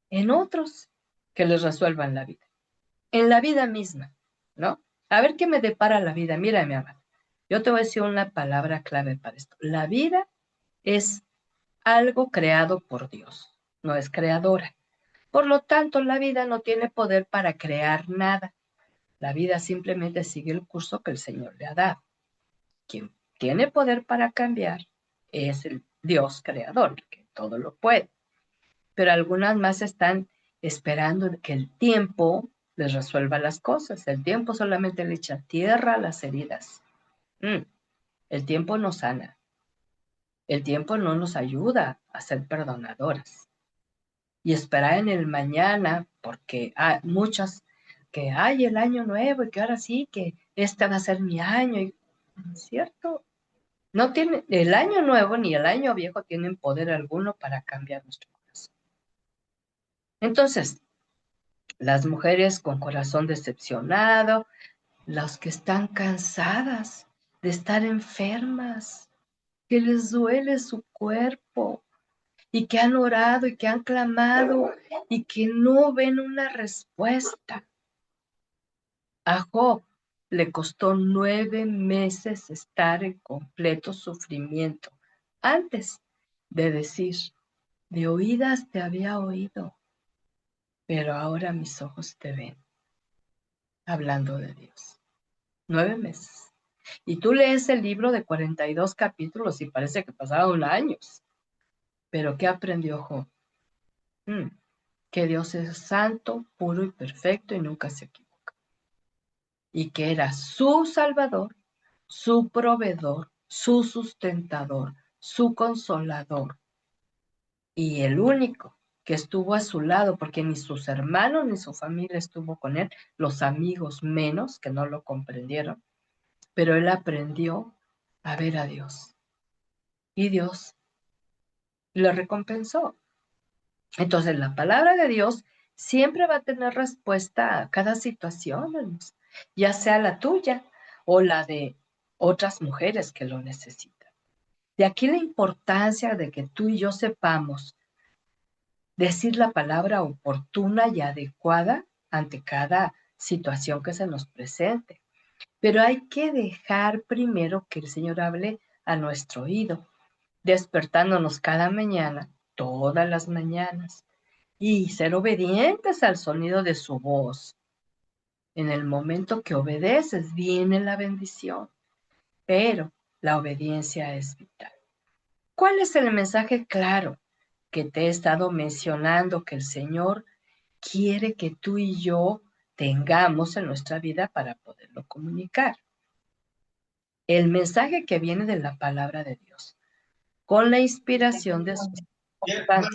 en otros que les resuelvan la vida, en la vida misma, ¿no? A ver qué me depara la vida. Mira, mi amada, yo te voy a decir una palabra clave para esto. La vida es algo creado por Dios, no es creadora. Por lo tanto, la vida no tiene poder para crear nada. La vida simplemente sigue el curso que el Señor le ha dado. Quien tiene poder para cambiar es el Dios creador, que todo lo puede. Pero algunas más están esperando que el tiempo les resuelva las cosas. El tiempo solamente le echa tierra a las heridas. El tiempo no sana. El tiempo no nos ayuda a ser perdonadoras. Y esperar en el mañana, porque hay muchas que hay el año nuevo y que ahora sí, que este va a ser mi año. Y, ¿cierto? No tiene, el año nuevo ni el año viejo tienen poder alguno para cambiar nuestro corazón. Entonces, las mujeres con corazón decepcionado, las que están cansadas de estar enfermas, que les duele su cuerpo y que han orado y que han clamado y que no ven una respuesta. A Job le costó 9 meses estar en completo sufrimiento antes de decir, de oídas te había oído, pero ahora mis ojos te ven, hablando de Dios. 9 meses. Y tú lees el libro de 42 capítulos y parece que pasaron años. Pero ¿qué aprendió Job? Que Dios es santo, puro y perfecto y nunca se equivoca. Y que era su salvador, su proveedor, su sustentador, su consolador. Y el único que estuvo a su lado, porque ni sus hermanos ni su familia estuvo con él, los amigos menos, que no lo comprendieron, pero él aprendió a ver a Dios. Y Dios lo recompensó. Entonces, la palabra de Dios siempre va a tener respuesta a cada situación, hermanos, ya sea la tuya o la de otras mujeres que lo necesitan. De aquí la importancia de que tú y yo sepamos decir la palabra oportuna y adecuada ante cada situación que se nos presente. Pero hay que dejar primero que el Señor hable a nuestro oído, despertándonos cada mañana, todas las mañanas, y ser obedientes al sonido de su voz. En el momento que obedeces, viene la bendición, pero la obediencia es vital. ¿Cuál es el mensaje claro que te he estado mencionando que el Señor quiere que tú y yo tengamos en nuestra vida para poderlo comunicar. El mensaje que viene de la palabra de Dios, con la inspiración de su Santo.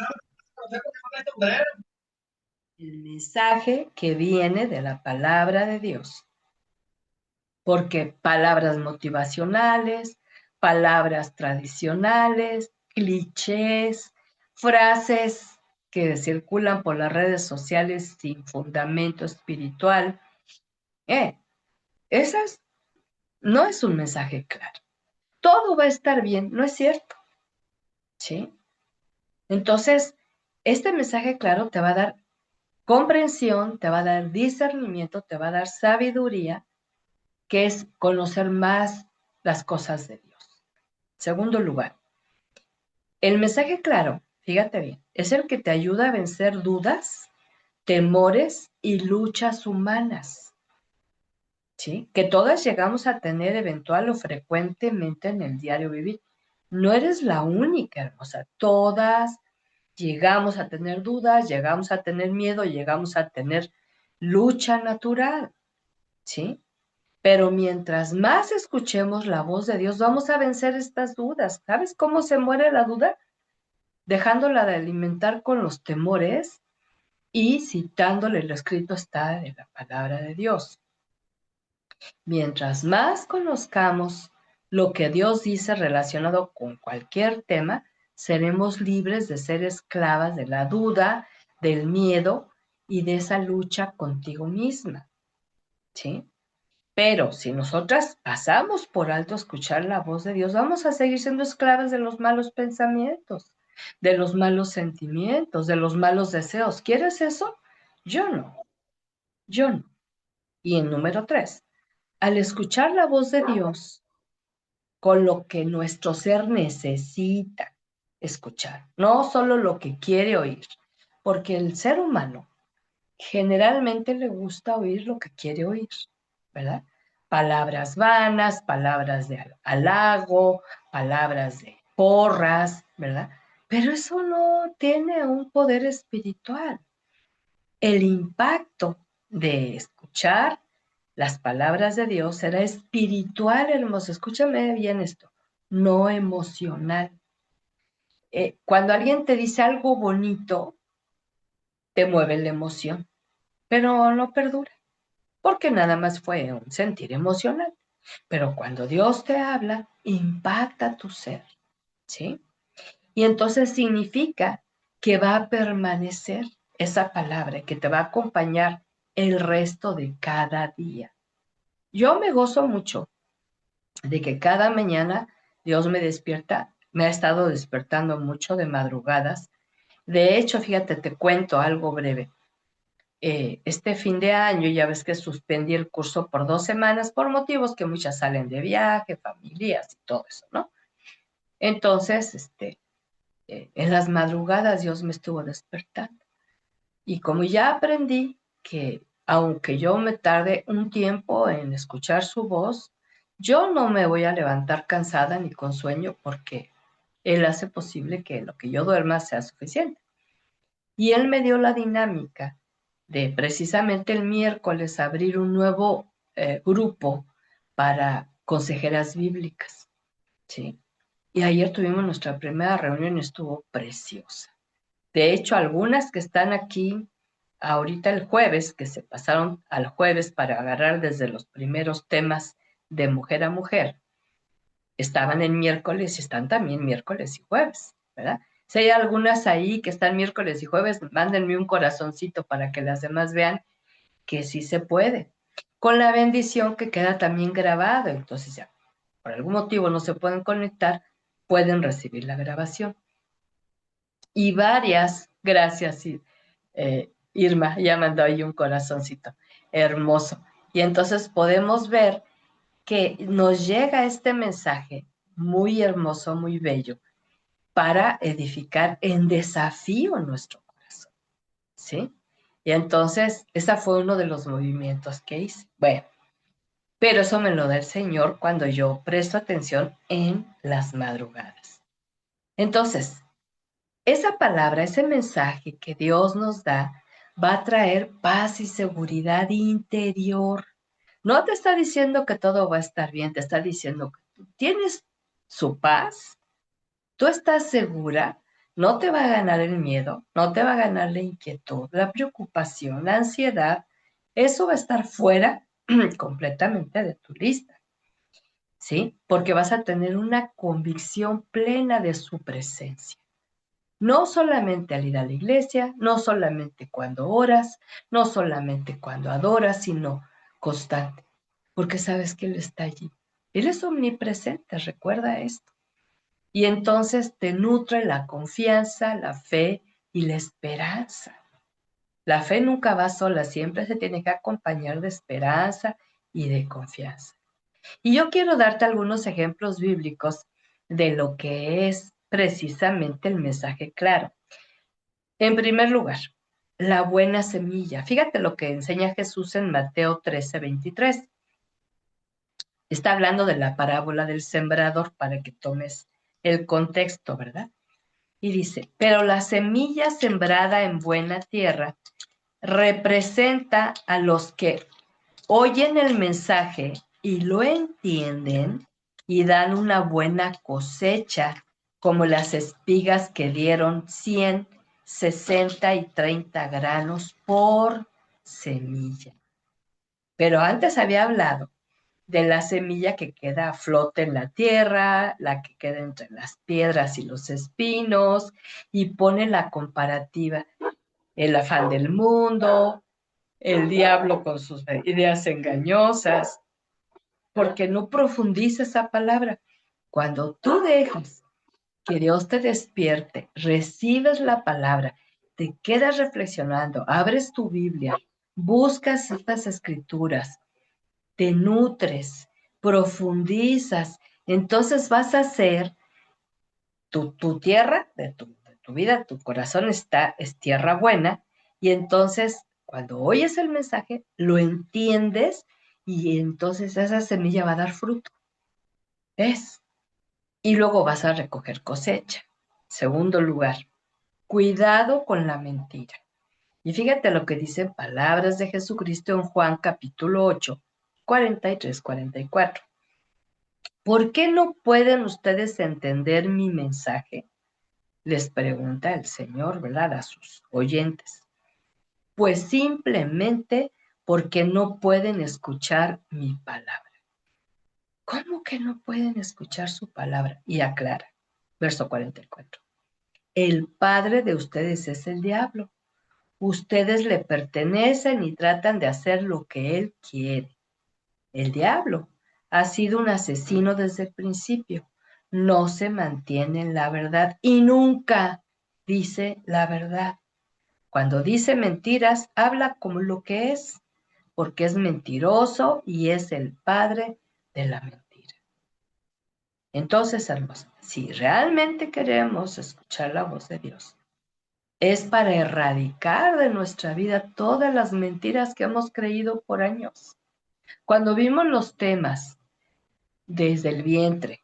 El mensaje que viene de la palabra de Dios. Porque palabras motivacionales, palabras tradicionales, clichés, frases que circulan por las redes sociales sin fundamento espiritual, esas no es un mensaje claro. Todo va a estar bien, no es cierto, ¿sí? Entonces, este mensaje claro te va a dar comprensión, te va a dar discernimiento, te va a dar sabiduría, que es conocer más las cosas de Dios. Segundo lugar, el mensaje claro, fíjate bien, es el que te ayuda a vencer dudas, temores y luchas humanas, ¿sí? Que todas llegamos a tener eventual o frecuentemente en el diario vivir. No eres la única, hermosa. Todas llegamos a tener dudas, llegamos a tener miedo, llegamos a tener lucha natural, ¿sí? Pero mientras más escuchemos la voz de Dios, vamos a vencer estas dudas. ¿Sabes cómo se muere la duda? Dejándola de alimentar con los temores y citándole lo escrito está de la palabra de Dios. Mientras más conozcamos lo que Dios dice relacionado con cualquier tema, seremos libres de ser esclavas de la duda, del miedo y de esa lucha contigo misma, ¿sí? Pero si nosotras pasamos por alto escuchar la voz de Dios, vamos a seguir siendo esclavas de los malos pensamientos, de los malos sentimientos, de los malos deseos. ¿Quieres eso? Yo no, yo no. Y en número 3, al escuchar la voz de Dios con lo que nuestro ser necesita escuchar, no solo lo que quiere oír, porque el ser humano generalmente le gusta oír lo que quiere oír, ¿verdad? Palabras vanas, palabras de halago, palabras de porras, ¿verdad? Pero eso no tiene un poder espiritual. El impacto de escuchar las palabras de Dios será espiritual, hermoso. Escúchame bien esto, no emocional. Cuando alguien te dice algo bonito, te mueve la emoción, pero no perdura, porque nada más fue un sentir emocional. Pero cuando Dios te habla, impacta tu ser, ¿sí? Y entonces significa que va a permanecer esa palabra, que te va a acompañar el resto de cada día. Yo me gozo mucho de que cada mañana Dios me despierta, me ha estado despertando mucho de madrugadas. De hecho, fíjate, te cuento algo breve. Este fin de año, ya ves que suspendí el curso por 2 semanas por motivos que muchas salen de viaje, familias y todo eso, ¿no? Entonces, en las madrugadas Dios me estuvo despertando. Y como ya aprendí que aunque yo me tarde un tiempo en escuchar su voz, yo no me voy a levantar cansada ni con sueño porque Él hace posible que lo que yo duerma sea suficiente. Y Él me dio la dinámica de precisamente el miércoles abrir un nuevo grupo para consejeras bíblicas, ¿sí? Y ayer tuvimos nuestra primera reunión y estuvo preciosa. De hecho, algunas que están aquí ahorita el jueves, que se pasaron al jueves para agarrar desde los primeros temas de mujer a mujer, estaban en miércoles y están también miércoles y jueves, ¿verdad? Si hay algunas ahí que están miércoles y jueves, mándenme un corazoncito para que las demás vean que sí se puede. Con la bendición que queda también grabado. Entonces, ya, por algún motivo no se pueden conectar, pueden recibir la grabación. Y varias, gracias, Irma, ya mandó ahí un corazoncito hermoso. Y entonces podemos ver que nos llega este mensaje muy hermoso, muy bello, para edificar en desafío nuestro corazón, ¿sí? Y entonces, ese fue uno de los movimientos que hice. Bueno, pero eso me lo da el Señor cuando yo presto atención en las madrugadas. Entonces, esa palabra, ese mensaje que Dios nos da, va a traer paz y seguridad interior. No te está diciendo que todo va a estar bien, te está diciendo que tú tienes su paz, tú estás segura, no te va a ganar el miedo, no te va a ganar la inquietud, la preocupación, la ansiedad. Eso va a estar fuera completamente de tu lista, ¿sí? Porque vas a tener una convicción plena de su presencia. No solamente al ir a la iglesia, no solamente cuando oras, no solamente cuando adoras, sino constante, porque sabes que Él está allí. Él es omnipresente, recuerda esto. Y entonces te nutre la confianza, la fe y la esperanza. La fe nunca va sola, siempre se tiene que acompañar de esperanza y de confianza. Y yo quiero darte algunos ejemplos bíblicos de lo que es precisamente el mensaje claro. En primer lugar, la buena semilla. Fíjate lo que enseña Jesús en Mateo 13:23. Está hablando de la parábola del sembrador para que tomes el contexto, ¿verdad? Y dice, pero la semilla sembrada en buena tierra representa a los que oyen el mensaje y lo entienden y dan una buena cosecha, como las espigas que dieron 100, 60 y 30 granos por semilla. Pero antes había hablado de la semilla que queda a flote en la tierra, la que queda entre las piedras y los espinos, y pone la comparativa, el afán del mundo, el diablo con sus ideas engañosas, porque no profundiza esa palabra. Cuando tú dejas que Dios te despierte, recibes la palabra, te quedas reflexionando, abres tu Biblia, buscas estas escrituras, te nutres, profundizas, entonces vas a ser tu tierra, de tu vida, tu corazón es tierra buena, y entonces cuando oyes el mensaje, lo entiendes y entonces esa semilla va a dar fruto. ¿Ves? Y luego vas a recoger cosecha. Segundo lugar, cuidado con la mentira. Y fíjate lo que dicen palabras de Jesucristo en Juan capítulo 8, 43, 44. ¿Por qué no pueden ustedes entender mi mensaje? Les pregunta el Señor, ¿verdad? A sus oyentes. Pues simplemente porque no pueden escuchar mi palabra. ¿Cómo que no pueden escuchar su palabra? Y aclara, verso 44. El padre de ustedes es el diablo. Ustedes le pertenecen y tratan de hacer lo que él quiere. El diablo ha sido un asesino desde el principio. No se mantiene en la verdad y nunca dice la verdad. Cuando dice mentiras, habla como lo que es, porque es mentiroso y es el padre de la mentira. Entonces, hermanos, si realmente queremos escuchar la voz de Dios, es para erradicar de nuestra vida todas las mentiras que hemos creído por años. Cuando vimos los temas desde el vientre,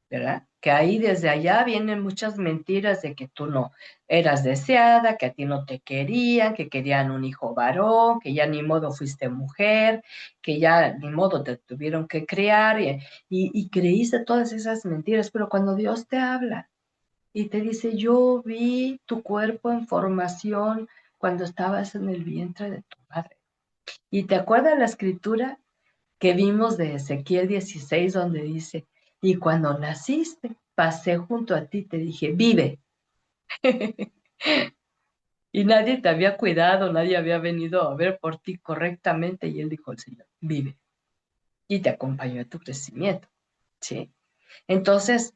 ¿verdad? Que ahí desde allá vienen muchas mentiras de que tú no eras deseada, que a ti no te querían, que querían un hijo varón, que ya ni modo fuiste mujer, que ya ni modo te tuvieron que criar y creíste todas esas mentiras, pero cuando Dios te habla y te dice, yo vi tu cuerpo en formación cuando estabas en el vientre de tu madre. ¿Y te acuerdas la escritura que vimos de Ezequiel 16, donde dice, y cuando naciste, pasé junto a ti, te dije, vive? Y nadie te había cuidado, nadie había venido a ver por ti correctamente, y él dijo al Señor, vive, y te acompañó a tu crecimiento, ¿sí? Entonces,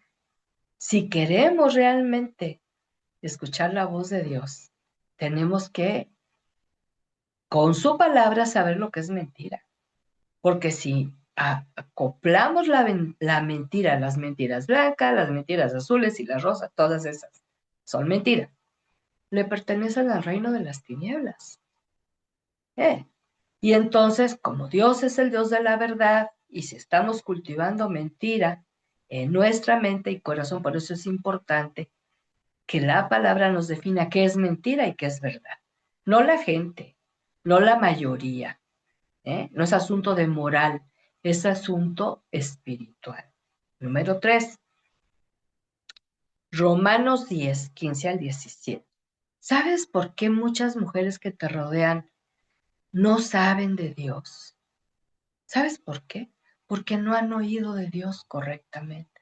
si queremos realmente escuchar la voz de Dios, tenemos que, con su palabra, saber lo que es mentira. Porque si acoplamos la mentira, las mentiras blancas, las mentiras azules y las rosas, todas esas son mentiras, le pertenecen al reino de las tinieblas. ¿Eh? Y entonces, como Dios es el Dios de la verdad, y si estamos cultivando mentira en nuestra mente y corazón, por eso es importante que la palabra nos defina qué es mentira y qué es verdad. No la gente, no la mayoría, ¿eh? No es asunto de moral, es asunto espiritual. Número 3, Romanos 10, 15 al 17. ¿Sabes por qué muchas mujeres que te rodean no saben de Dios? ¿Sabes por qué? Porque no han oído de Dios correctamente.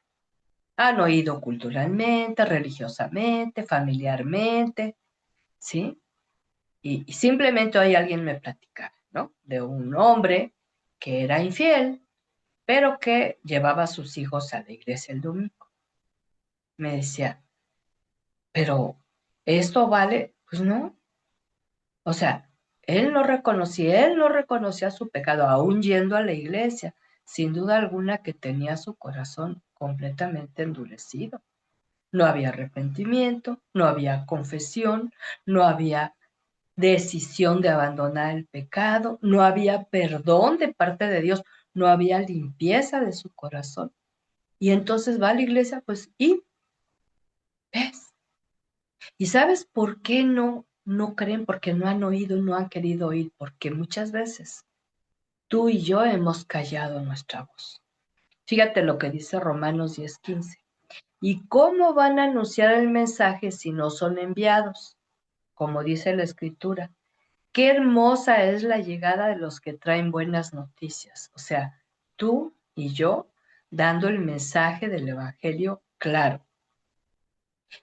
Han oído culturalmente, religiosamente, familiarmente, ¿sí? Y simplemente hoy alguien me platicaba, ¿no? De un hombre que era infiel, pero que llevaba a sus hijos a la iglesia el domingo. Me decía, pero ¿esto vale? Pues no. O sea, él no reconocía su pecado, aún yendo a la iglesia, sin duda alguna que tenía su corazón completamente endurecido. No había arrepentimiento, no había confesión, no había decisión de abandonar el pecado, no había perdón de parte de Dios, no había limpieza de su corazón. Y entonces va a la iglesia, pues, y ves. ¿Y sabes por qué no creen? Porque no han oído, no han querido oír, porque muchas veces tú y yo hemos callado nuestra voz. Fíjate lo que dice Romanos 10:15. ¿Y cómo van a anunciar el mensaje si no son enviados? Como dice la Escritura. Qué hermosa es la llegada de los que traen buenas noticias. O sea, tú y yo dando el mensaje del Evangelio claro.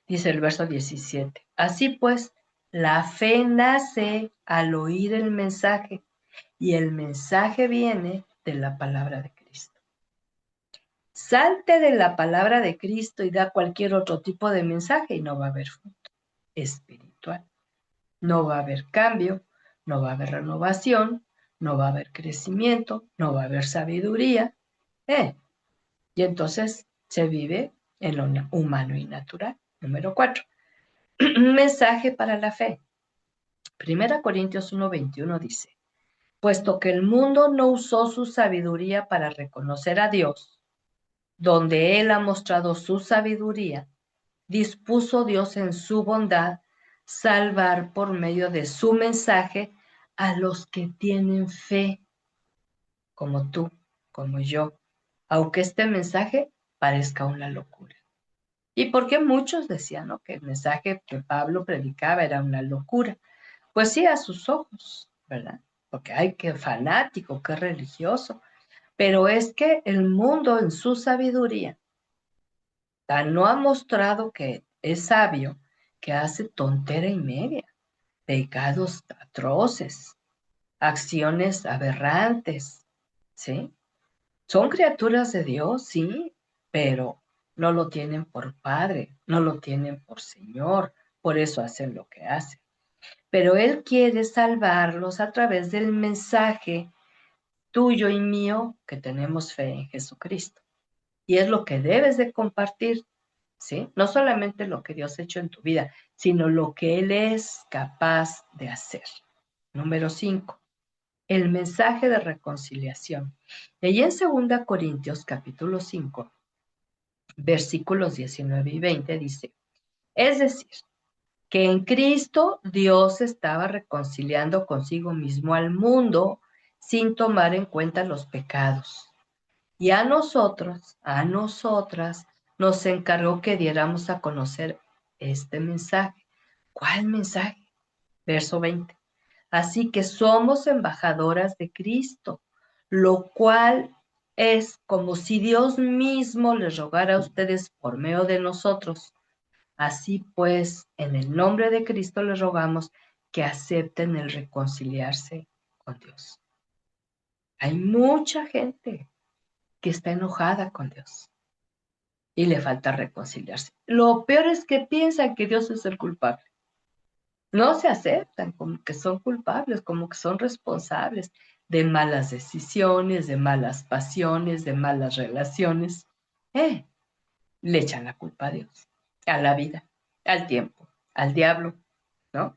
Dice el verso 17. Así pues, la fe nace al oír el mensaje y el mensaje viene de la palabra de Cristo. Salte de la palabra de Cristo y da cualquier otro tipo de mensaje y no va a haber fruto espiritual. No va a haber cambio, no va a haber renovación, no va a haber crecimiento, no va a haber sabiduría. Y entonces se vive en lo humano y natural. Número 4. Un mensaje para la fe. 1 Corintios 1:21 dice, puesto que el mundo no usó su sabiduría para reconocer a Dios, donde Él ha mostrado su sabiduría, dispuso Dios en su bondad salvar por medio de su mensaje a los que tienen fe, como tú, como yo, aunque este mensaje parezca una locura. ¿Y por qué muchos decían, ¿no?, que el mensaje que Pablo predicaba era una locura? Pues sí, a sus ojos, ¿verdad? Porque hay que fanático, qué religioso. Pero es que el mundo en su sabiduría no ha mostrado que es sabio, que hace tontera y media, pecados atroces, acciones aberrantes, ¿sí? Son criaturas de Dios, sí, pero no lo tienen por Padre, no lo tienen por Señor, por eso hacen lo que hacen. Pero Él quiere salvarlos a través del mensaje tuyo y mío que tenemos fe en Jesucristo. Y es lo que debes de compartir, ¿sí? No solamente lo que Dios ha hecho en tu vida, sino lo que Él es capaz de hacer. Número 5. El mensaje de reconciliación. Y en 2 Corintios capítulo 5, versículos 19 y 20 dice, es decir, que en Cristo Dios estaba reconciliando consigo mismo al mundo sin tomar en cuenta los pecados. Y a nosotros, a nosotras, nos encargó que diéramos a conocer este mensaje. ¿Cuál mensaje? Verso 20. Así que somos embajadoras de Cristo, lo cual es como si Dios mismo les rogara a ustedes por medio de nosotros. Así pues, en el nombre de Cristo les rogamos que acepten el reconciliarse con Dios. Hay mucha gente que está enojada con Dios y le falta reconciliarse. Lo peor es que piensan que Dios es el culpable. No se aceptan como que son culpables, como que son responsables de malas decisiones, de malas pasiones, de malas relaciones. Le echan la culpa a Dios, a la vida, al tiempo, al diablo, ¿no?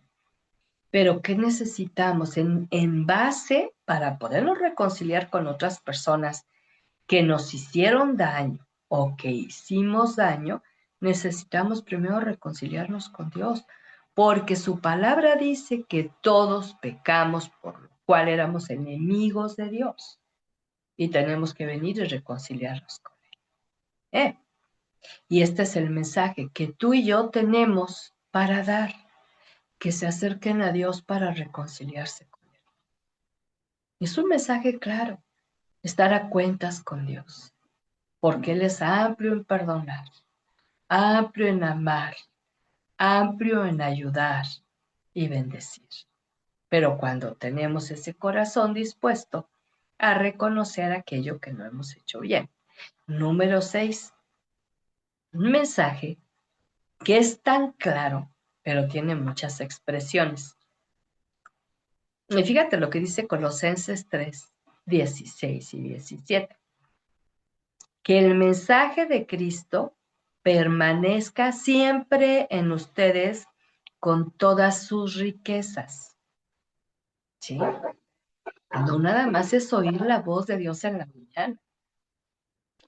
Pero ¿qué necesitamos en base para podernos reconciliar con otras personas que nos hicieron daño o que hicimos daño? necesitamos primero reconciliarnos con Dios, porque su palabra dice que todos pecamos, por lo cual éramos enemigos de Dios y tenemos que venir y reconciliarnos con Él. Y este es el mensaje que tú y yo tenemos para dar, que se acerquen a Dios para reconciliarse con Él. Es un mensaje claro, estar a cuentas con Dios, porque Él es amplio en perdonar, amplio en amar, amplio en ayudar y bendecir. Pero cuando tenemos ese corazón dispuesto a reconocer aquello que no hemos hecho bien. Número 6, un mensaje que es tan claro, pero tiene muchas expresiones. Y fíjate lo que dice Colosenses 3, 16 y 17. Que el mensaje de Cristo permanezca siempre en ustedes con todas sus riquezas. ¿Sí? No nada más es oír la voz de Dios en la mañana,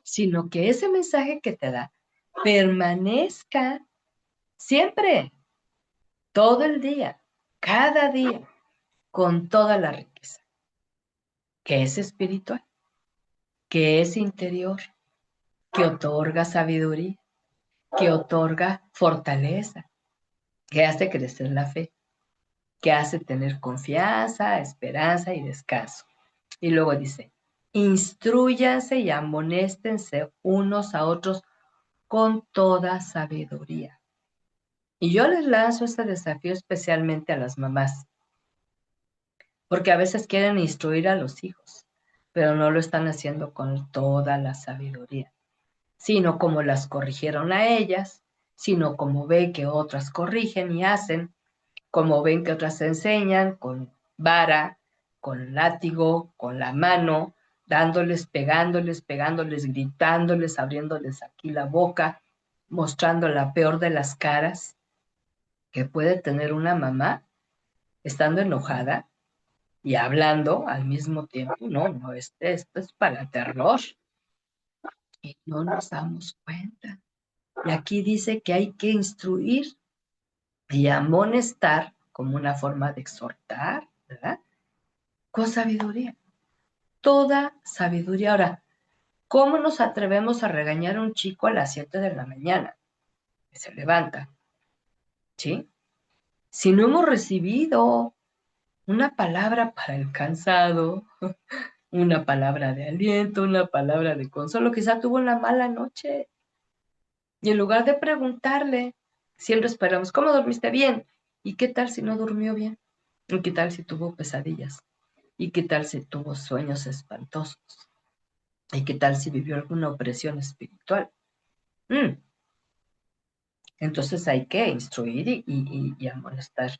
sino que ese mensaje que te da permanezca siempre, todo el día, cada día, con toda la riqueza, que es espiritual, que es interior, que otorga sabiduría, que otorga fortaleza, que hace crecer la fe, que hace tener confianza, esperanza y descanso. Y luego dice, instrúyanse y amonéstense unos a otros con toda sabiduría. Y yo les lanzo este desafío especialmente a las mamás, porque a veces quieren instruir a los hijos, pero no lo están haciendo con toda la sabiduría, sino como las corrigieron a ellas, sino como ve que otras corrigen y hacen, como ven que otras enseñan con vara, con látigo, con la mano, dándoles, pegándoles, gritándoles, abriéndoles aquí la boca, mostrando la peor de las caras que puede tener una mamá estando enojada y hablando al mismo tiempo. No, esto es para terror y no nos damos cuenta. Y aquí dice que hay que instruir y amonestar como una forma de exhortar, ¿verdad? Con sabiduría, toda sabiduría. Ahora, ¿cómo nos atrevemos a regañar a un chico a las 7 de la mañana que se levanta? ¿Sí? Si no hemos recibido una palabra para el cansado, una palabra de aliento, una palabra de consuelo, quizá tuvo una mala noche. Y en lugar de preguntarle, siempre esperamos, ¿cómo dormiste bien? ¿Y qué tal si no durmió bien? ¿Y qué tal si tuvo pesadillas? ¿Y qué tal si tuvo sueños espantosos? ¿Y qué tal si vivió alguna opresión espiritual? Entonces hay que instruir y amonestar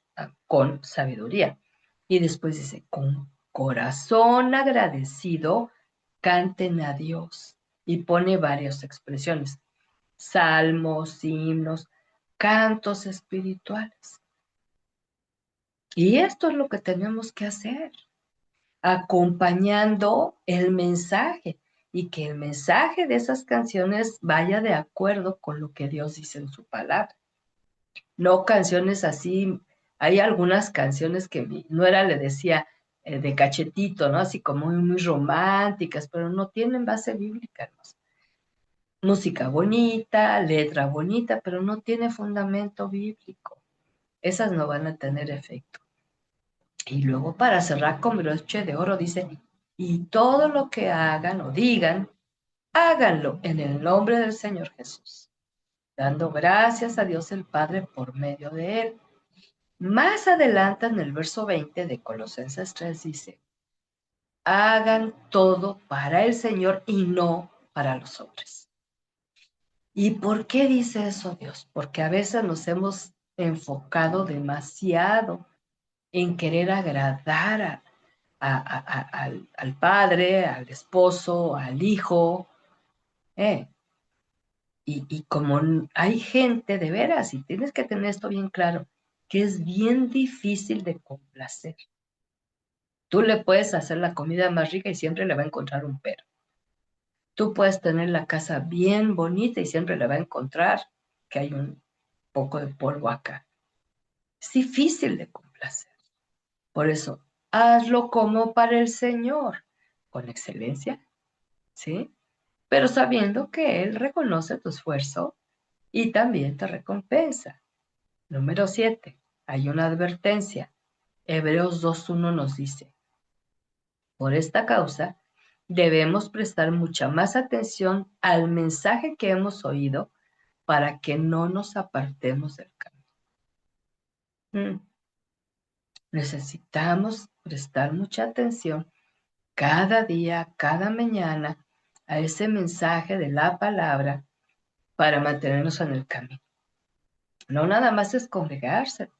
con sabiduría. Y después dice, con corazón agradecido, canten a Dios. Y pone varias expresiones, salmos, himnos, cantos espirituales. Y esto es lo que tenemos que hacer, acompañando el mensaje y que el mensaje de esas canciones vaya de acuerdo con lo que Dios dice en su palabra. No canciones así, hay algunas canciones que mi nuera le decía de cachetito, ¿no? Así como muy románticas, pero no tienen base bíblica, hermanos. Música bonita, letra bonita, pero no tiene fundamento bíblico. Esas no van a tener efecto. Y luego para cerrar con broche de oro dice, y todo lo que hagan o digan, háganlo en el nombre del Señor Jesús, dando gracias a Dios el Padre por medio de Él. Más adelante en el verso 20 de Colosenses 3 dice, hagan todo para el Señor y no para los hombres. ¿Y por qué dice eso Dios? Porque a veces nos hemos enfocado demasiado en querer agradar al padre, al esposo, al hijo. Y como hay gente de veras, y tienes que tener esto bien claro, que es bien difícil de complacer. Tú le puedes hacer la comida más rica y siempre le va a encontrar un pero. Tú puedes tener la casa bien bonita y siempre le va a encontrar. que hay un poco de polvo acá. Es difícil de complacer. Por eso, hazlo como para el Señor, con excelencia, ¿sí? Pero sabiendo que Él reconoce tu esfuerzo y también te recompensa. Número 7. Hay una advertencia. Hebreos 2:1 nos dice, por esta causa, debemos prestar mucha más atención al mensaje que hemos oído para que no nos apartemos del camino. Necesitamos prestar mucha atención cada día, cada mañana, a ese mensaje de la palabra para mantenernos en el camino. No nada más es congregarse.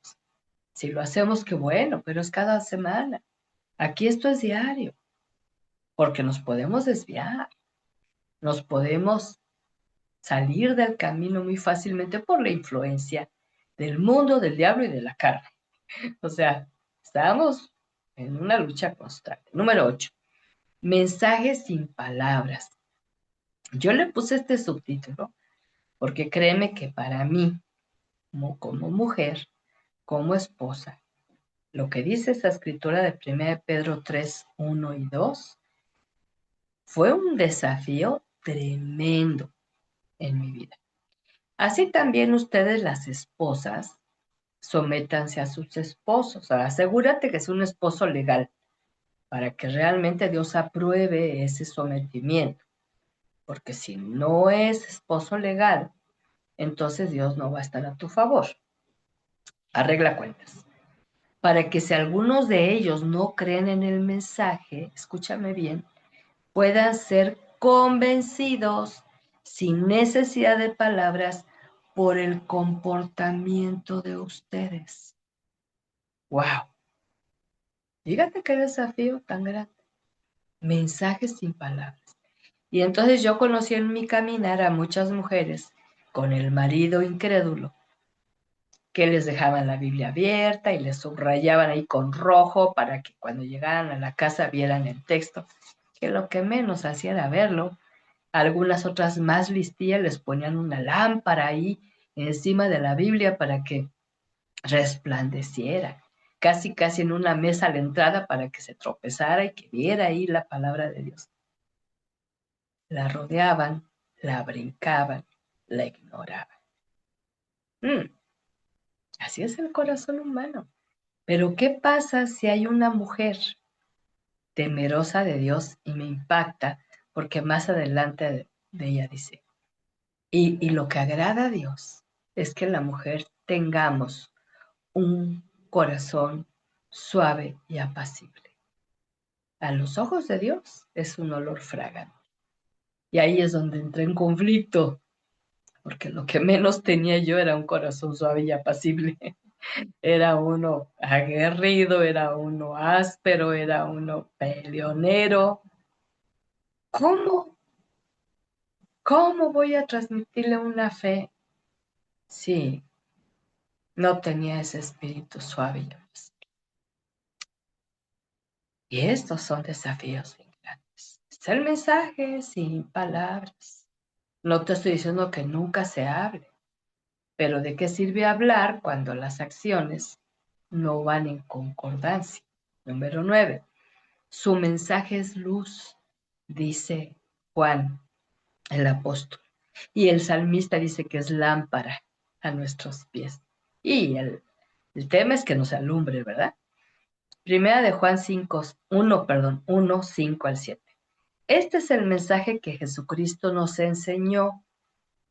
Si lo hacemos, qué bueno, pero es cada semana. Aquí esto es diario, porque nos podemos desviar, nos podemos salir del camino muy fácilmente por la influencia del mundo, del diablo y de la carne. O sea, estamos en una lucha constante. Número 8. Mensajes sin palabras. Yo le puse este subtítulo porque créeme que para mí, como mujer, como esposa, lo que dice esta escritura de 1 Pedro 3:1 y 2 fue un desafío tremendo en mi vida. Así también ustedes, las esposas, sométanse a sus esposos. Ahora, asegúrate que es un esposo legal para que realmente Dios apruebe ese sometimiento. Porque si no es esposo legal, entonces Dios no va a estar a tu favor. Arregla cuentas. Para que si algunos de ellos no creen en el mensaje, escúchame bien, puedan ser convencidos sin necesidad de palabras por el comportamiento de ustedes. ¡Wow! Fíjate qué desafío tan grande. Mensajes sin palabras. Y entonces yo conocí en mi caminar a muchas mujeres con el marido incrédulo que les dejaban la Biblia abierta y les subrayaban ahí con rojo para que cuando llegaran a la casa vieran el texto, que lo que menos hacía era verlo. Algunas otras más listillas les ponían una lámpara ahí encima de la Biblia para que resplandeciera, casi casi en una mesa a la entrada para que se tropezara y que viera ahí la palabra de Dios. La rodeaban, la brincaban, la ignoraban. Así es el corazón humano. Pero ¿qué pasa si hay una mujer temerosa de Dios? Y me impacta porque más adelante de ella dice, y lo que agrada a Dios es que la mujer tengamos un corazón suave y apacible. A los ojos de Dios es un olor fragante. Y ahí es donde entré en conflicto, porque lo que menos tenía yo era un corazón suave y apacible. Era uno aguerrido, era uno áspero, era uno peleonero. ¿Cómo? ¿Cómo voy a transmitirle una fe si no tenía ese espíritu suave y apacible? Y estos son desafíos bien grandes. Es el mensaje sin palabras. No te estoy diciendo que nunca se hable, pero ¿de qué sirve hablar cuando las acciones no van en concordancia? Número 9. Su mensaje es luz, dice Juan, el apóstol. Y el salmista dice que es lámpara a nuestros pies. Y el tema es que nos alumbre, ¿verdad? Primera de Juan 1, 5 al 7. Este es el mensaje que Jesucristo nos enseñó.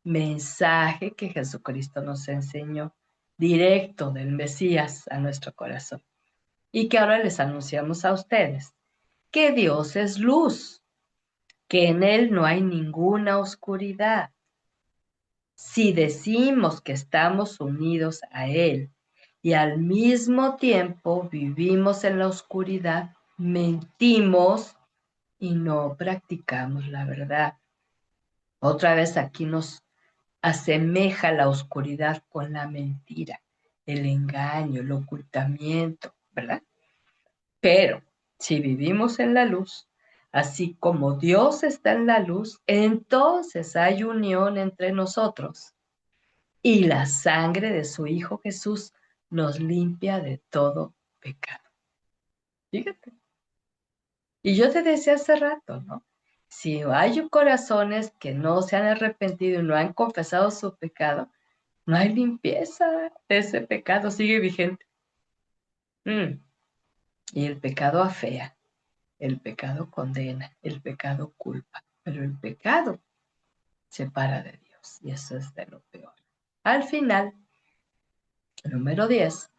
Mensaje que Jesucristo nos enseñó. Directo del Mesías a nuestro corazón. Y que ahora les anunciamos a ustedes. Que Dios es luz, que en Él no hay ninguna oscuridad. Si decimos que estamos unidos a Él y al mismo tiempo vivimos en la oscuridad, mentimos y no practicamos la verdad. Otra vez aquí nos asemeja la oscuridad con la mentira, el engaño, el ocultamiento, ¿verdad? Pero si vivimos en la luz, así como Dios está en la luz, entonces hay unión entre nosotros. y la sangre de su Hijo Jesús nos limpia de todo pecado. Fíjate. Y yo te decía hace rato, ¿no? Si hay corazones que no se han arrepentido y no han confesado su pecado, no hay limpieza. Ese pecado sigue vigente. Y el pecado afea, el pecado condena, el pecado culpa, pero el pecado separa de Dios y eso es de lo peor. Al final, número 10,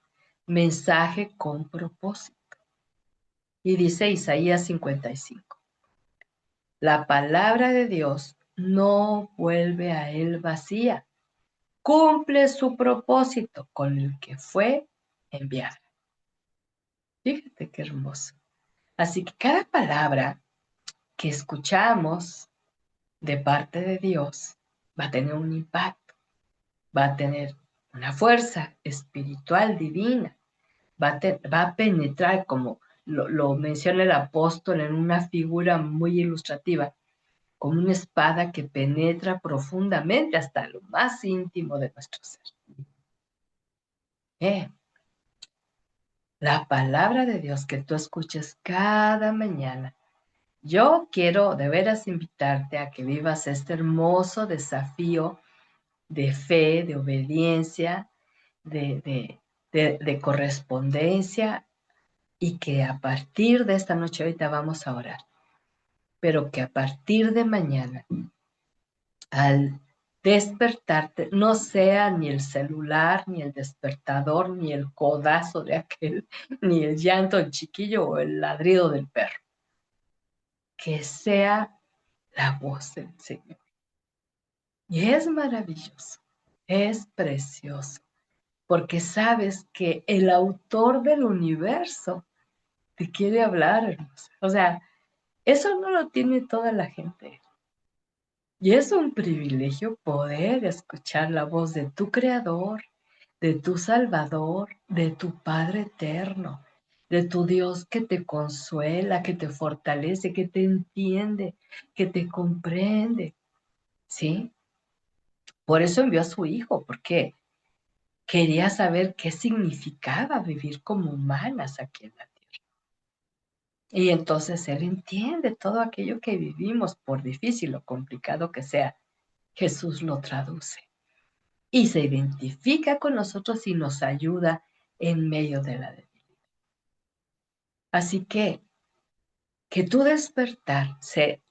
mensaje con propósito. Y dice Isaías 55, la palabra de Dios no vuelve a él vacía, cumple su propósito con el que fue enviada. Fíjate qué hermoso. Así que cada palabra que escuchamos de parte de Dios va a tener un impacto, va a tener una fuerza espiritual divina, va a penetrar, como lo menciona el apóstol en una figura muy ilustrativa, como una espada que penetra profundamente hasta lo más íntimo de nuestro ser. La palabra de Dios que tú escuches cada mañana. Yo quiero de veras invitarte a que vivas este hermoso desafío de fe, de obediencia, de correspondencia, y que a partir de esta noche, ahorita vamos a orar, pero que a partir de mañana, al despertarte, no sea ni el celular, ni el despertador, ni el codazo de aquel, ni el llanto del chiquillo o el ladrido del perro, que sea la voz del Señor. Y es maravilloso, es precioso, porque sabes que el autor del universo te quiere hablar, hermosa. O sea, eso no lo tiene toda la gente. Y es un privilegio poder escuchar la voz de tu Creador, de tu Salvador, de tu Padre eterno, de tu Dios que te consuela, que te fortalece, que te entiende, que te comprende. ¿Sí? Por eso envió a su Hijo, porque quería saber qué significaba vivir como humanas aquí en la tierra. Y entonces Él entiende todo aquello que vivimos, por difícil o complicado que sea. Jesús lo traduce y se identifica con nosotros y nos ayuda en medio de la debilidad. Así que tu despertar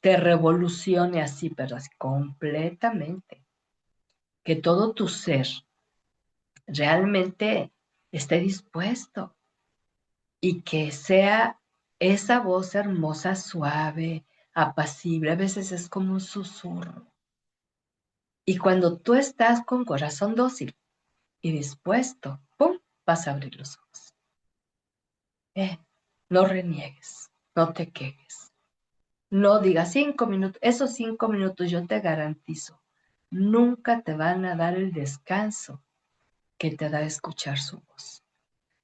te revolucione así, pero así completamente. Que todo tu ser realmente esté dispuesto y que sea esa voz hermosa, suave, apacible. A veces es como un susurro. Y cuando tú estás con corazón dócil y dispuesto, ¡pum!, vas a abrir los ojos. No reniegues, no te quejes. No digas 5 minutos, esos 5 minutos yo te garantizo, nunca te van a dar el descanso que te da escuchar su voz.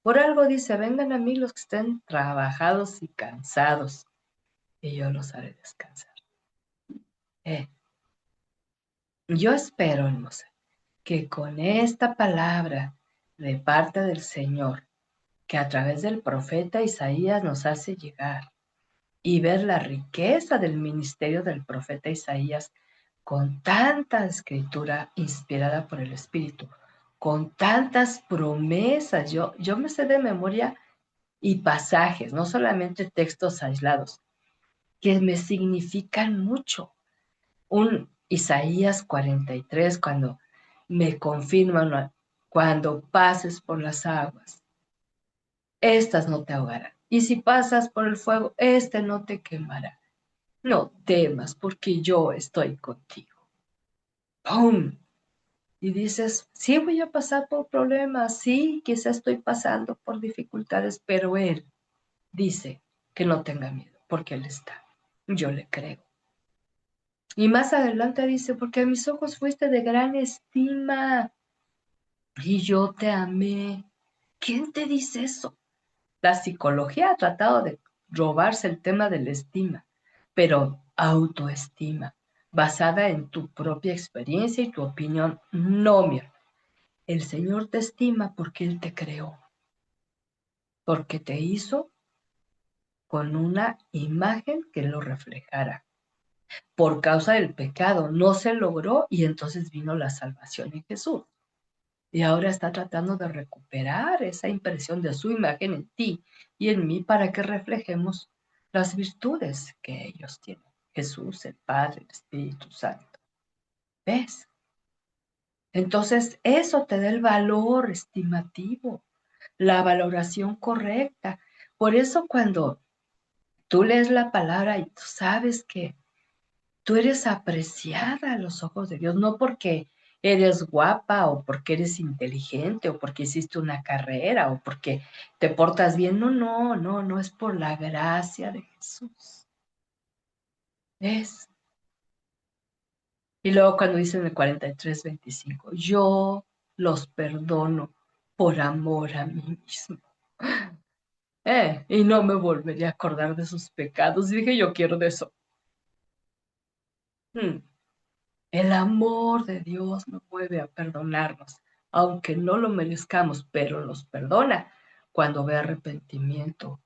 Por algo dice, vengan a mí los que estén trabajados y cansados, y yo los haré descansar. Yo espero, hermosa, que con esta palabra de parte del Señor, que a través del profeta Isaías nos hace llegar, y ver la riqueza del ministerio del profeta Isaías con tanta escritura inspirada por el Espíritu, con tantas promesas. Yo me sé de memoria y pasajes, no solamente textos aislados, que me significan mucho. Un Isaías 43, cuando me confirman, cuando pases por las aguas, estas no te ahogarán. Y si pasas por el fuego, este no te quemará. No temas, porque yo estoy contigo. ¡Pum! Y dices, sí, voy a pasar por problemas, sí, quizá estoy pasando por dificultades, pero Él dice que no tenga miedo, porque Él está. Yo le creo. Y más adelante dice, porque a mis ojos fuiste de gran estima y yo te amé. ¿Quién te dice eso? La psicología ha tratado de robarse el tema de la estima, pero autoestima, basada en tu propia experiencia y tu opinión, no, mi hermano. El Señor te estima porque Él te creó, porque te hizo con una imagen que lo reflejara. Por causa del pecado no se logró y entonces vino la salvación en Jesús. Y ahora está tratando de recuperar esa impresión de su imagen en ti y en mí para que reflejemos las virtudes que ellos tienen. Jesús, el Padre, el Espíritu Santo. ¿Ves? Entonces eso te da el valor estimativo, la valoración correcta. Por eso cuando tú lees la palabra y tú sabes que tú eres apreciada a los ojos de Dios, no porque eres guapa o porque eres inteligente o porque hiciste una carrera o porque te portas bien. No, no, no, no es por la gracia de Jesús. ¿Ves? Y luego cuando dice en el 43:25, yo los perdono por amor a mí mismo. Y no me volveré a acordar de sus pecados. Y dije, yo quiero de eso. El amor de Dios nos mueve a perdonarnos, aunque no lo merezcamos, pero nos perdona cuando ve arrepentimiento,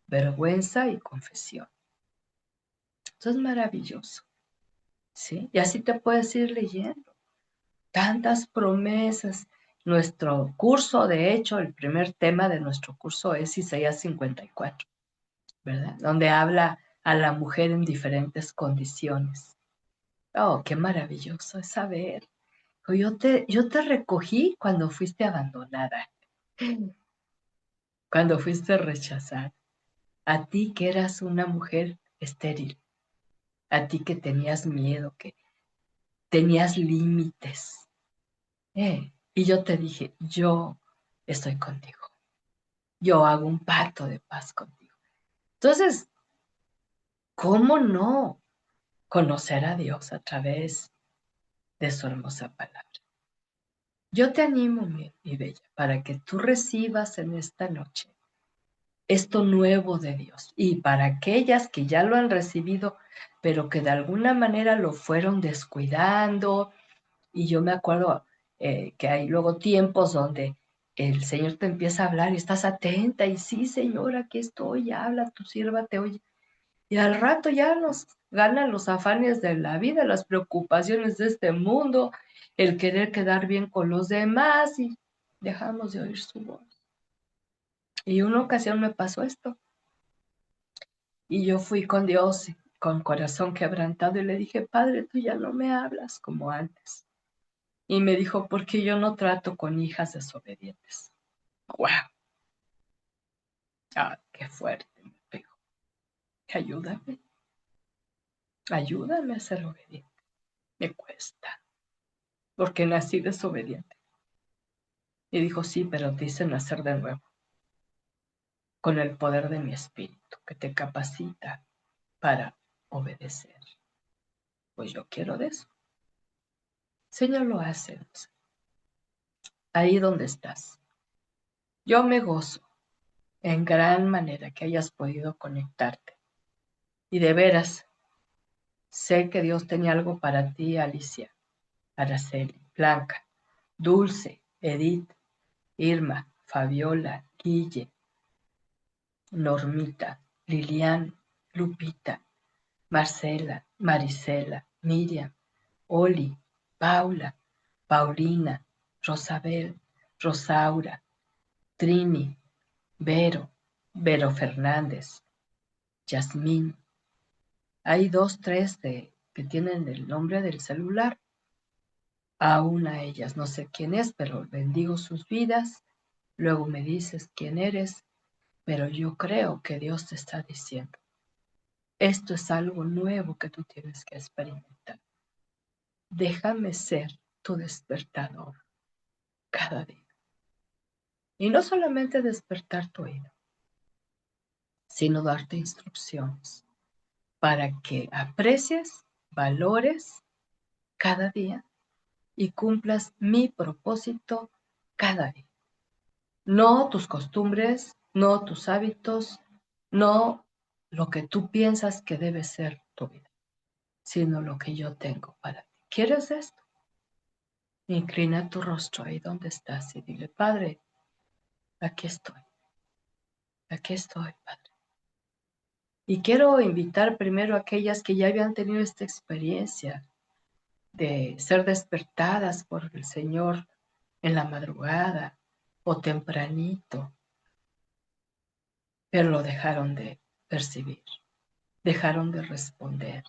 vergüenza y confesión. Eso es maravilloso, ¿sí? Y así te puedes ir leyendo. Tantas promesas. Nuestro curso, de hecho, el primer tema de nuestro curso es Isaías 54, ¿verdad? Donde habla a la mujer en diferentes condiciones. Oh, qué maravilloso es saber. Yo te recogí cuando fuiste abandonada, cuando fuiste rechazada. A ti que eras una mujer estéril, a ti que tenías miedo, que tenías límites. Y yo te dije, yo estoy contigo. Yo hago un pacto de paz contigo. Entonces, ¿cómo no conocer a Dios a través de su hermosa palabra? Yo te animo, mi bella, para que tú recibas en esta noche esto nuevo de Dios. Y para aquellas que ya lo han recibido, pero que de alguna manera lo fueron descuidando, y yo me acuerdo que hay luego tiempos donde el Señor te empieza a hablar y estás atenta, y sí, Señor, aquí estoy, habla, tu sierva te oye. Y al rato ya nos ganan los afanes de la vida, las preocupaciones de este mundo, el querer quedar bien con los demás y dejamos de oír su voz. Y una ocasión me pasó esto. Y yo fui con Dios con corazón quebrantado y le dije, Padre, tú ya no me hablas como antes. Y me dijo, porque yo no trato con hijas desobedientes. ¡Wow! ¡Ah, qué fuerte! Me pegó. Ayúdame, ayúdame a ser obediente. Me cuesta, porque nací desobediente. Y dijo, sí, pero te hice nacer de nuevo, con el poder de mi espíritu, que te capacita para obedecer. Pues yo quiero de eso. Señor, lo hace. Ahí donde estás. Yo me gozo en gran manera que hayas podido conectarte. Y de veras, sé que Dios tenía algo para ti, Alicia, Araceli, Blanca, Dulce, Edith, Irma, Fabiola, Guille, Normita, Lilian, Lupita, Marcela, Marisela, Miriam, Oli, Paula, Paulina, Rosabel, Rosaura, Trini, Vero, Vero Fernández, Yasmín. Hay 2, 3 que tienen el nombre del celular. A una de ellas no sé quién es, pero bendigo sus vidas. Luego me dices quién eres, pero yo creo que Dios te está diciendo, esto es algo nuevo que tú tienes que experimentar. Déjame ser tu despertador cada día. Y no solamente despertar tu oído, sino darte instrucciones para que aprecies, valores cada día y cumplas mi propósito cada día. No tus costumbres, no tus hábitos, no lo que tú piensas que debe ser tu vida, sino lo que yo tengo para ti. ¿Quieres esto? Inclina tu rostro ahí donde estás y dile, Padre, aquí estoy, Padre. Y quiero invitar primero a aquellas que ya habían tenido esta experiencia de ser despertadas por el Señor en la madrugada o tempranito, pero lo dejaron de percibir, dejaron de responder.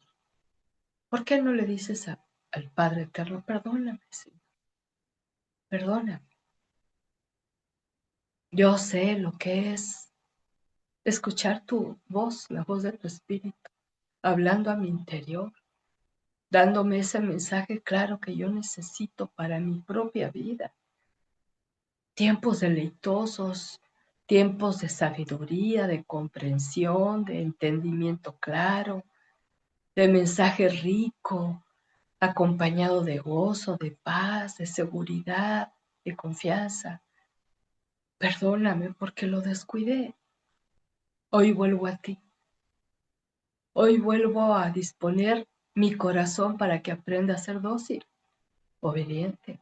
¿Por qué no le dices al Padre Eterno, perdóname, Señor, perdóname? Yo sé lo que es escuchar tu voz, la voz de tu Espíritu, hablando a mi interior, dándome ese mensaje claro que yo necesito para mi propia vida. Tiempos deleitosos, tiempos de sabiduría, de comprensión, de entendimiento claro, de mensaje rico, acompañado de gozo, de paz, de seguridad, de confianza. Perdóname porque lo descuidé. Hoy vuelvo a ti. Hoy vuelvo a disponer mi corazón para que aprenda a ser dócil, obediente,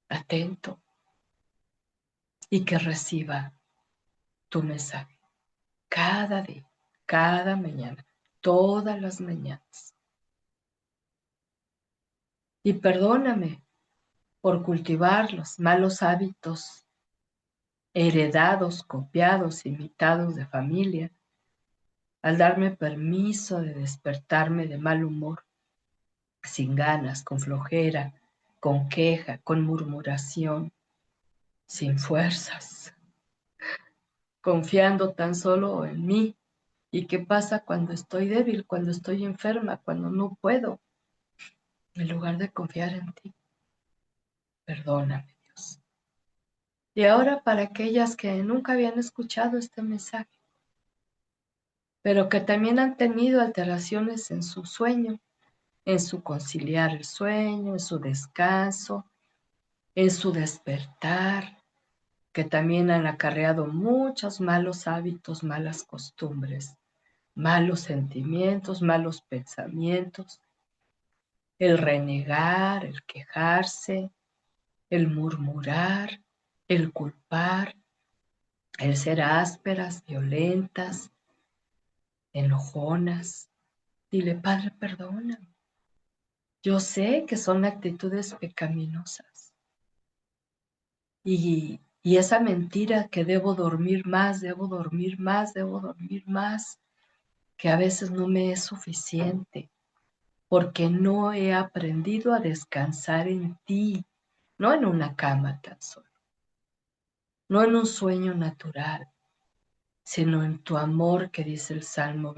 atento y que reciba tu mensaje cada día, cada mañana, todas las mañanas. Y perdóname por cultivar los malos hábitos heredados, copiados, imitados de familia, al darme permiso de despertarme de mal humor, sin ganas, con flojera, con queja, con murmuración, sin fuerzas, confiando tan solo en mí. ¿Y qué pasa cuando estoy débil, cuando estoy enferma, cuando no puedo? En lugar de confiar en ti, perdóname, Dios. Y ahora para aquellas que nunca habían escuchado este mensaje, pero que también han tenido alteraciones en su sueño, en su conciliar el sueño, en su descanso, en su despertar, que también han acarreado muchos malos hábitos, malas costumbres, malos sentimientos, malos pensamientos, el renegar, el quejarse, el murmurar, el culpar, el ser ásperas, violentas, enojonas. Dile, Padre, perdóname. Yo sé que son actitudes pecaminosas. Y esa mentira que debo dormir más, debo dormir más, debo dormir más, que a veces no me es suficiente, porque no he aprendido a descansar en ti, no en una cama tan solo, no en un sueño natural, sino en tu amor que dice el Salmo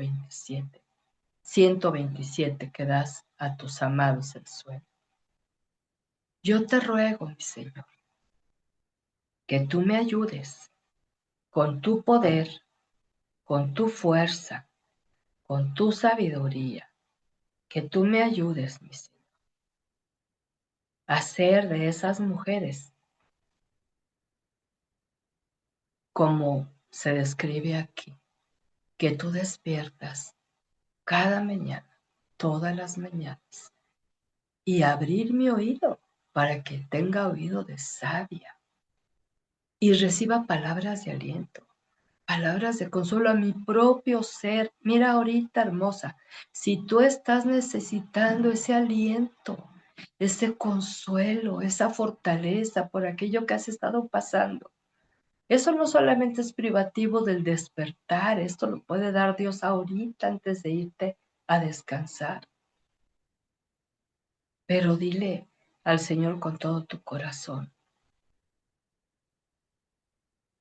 127, que das a tus amados el sueño. Yo te ruego, mi Señor, que tú me ayudes con tu poder, con tu fuerza, con tu sabiduría, que tú me ayudes, mi Señor, a ser de esas mujeres como se describe aquí, que tú despiertas cada mañana, todas las mañanas, y abrir mi oído para que tenga oído de sabia y reciba palabras de aliento, palabras de consuelo a mi propio ser. Mira ahorita, hermosa, si tú estás necesitando ese aliento, ese consuelo, esa fortaleza por aquello que has estado pasando, eso no solamente es privativo del despertar, esto lo puede dar Dios ahorita antes de irte a descansar. Pero dile al Señor con todo tu corazón.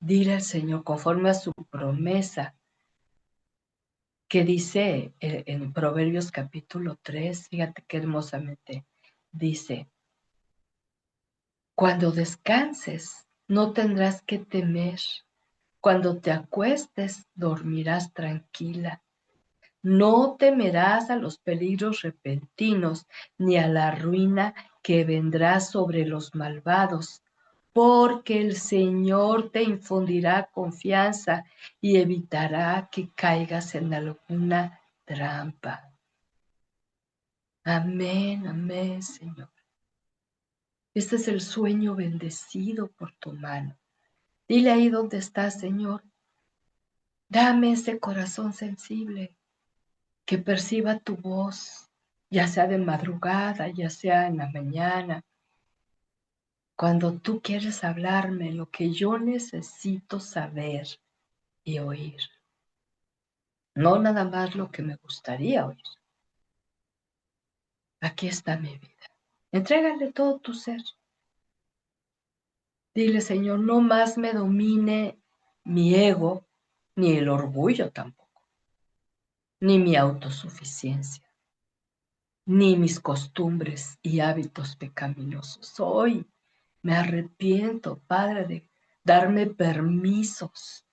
Dile al Señor conforme a su promesa que dice en Proverbios capítulo 3, fíjate qué hermosamente dice, cuando descanses no tendrás que temer, cuando te acuestes dormirás tranquila. No temerás a los peligros repentinos, ni a la ruina que vendrá sobre los malvados, porque el Señor te infundirá confianza y evitará que caigas en alguna trampa. Amén, amén, Señor. Este es el sueño bendecido por tu mano. Dile ahí donde estás, Señor, dame ese corazón sensible que perciba tu voz, ya sea de madrugada, ya sea en la mañana, cuando tú quieres hablarme lo que yo necesito saber y oír. No nada más lo que me gustaría oír. Aquí está mi vida. Entrégale todo tu ser. Dile, Señor, no más me domine mi ego, ni el orgullo tampoco, ni mi autosuficiencia, ni mis costumbres y hábitos pecaminosos. Hoy me arrepiento, Padre, de darme permisos,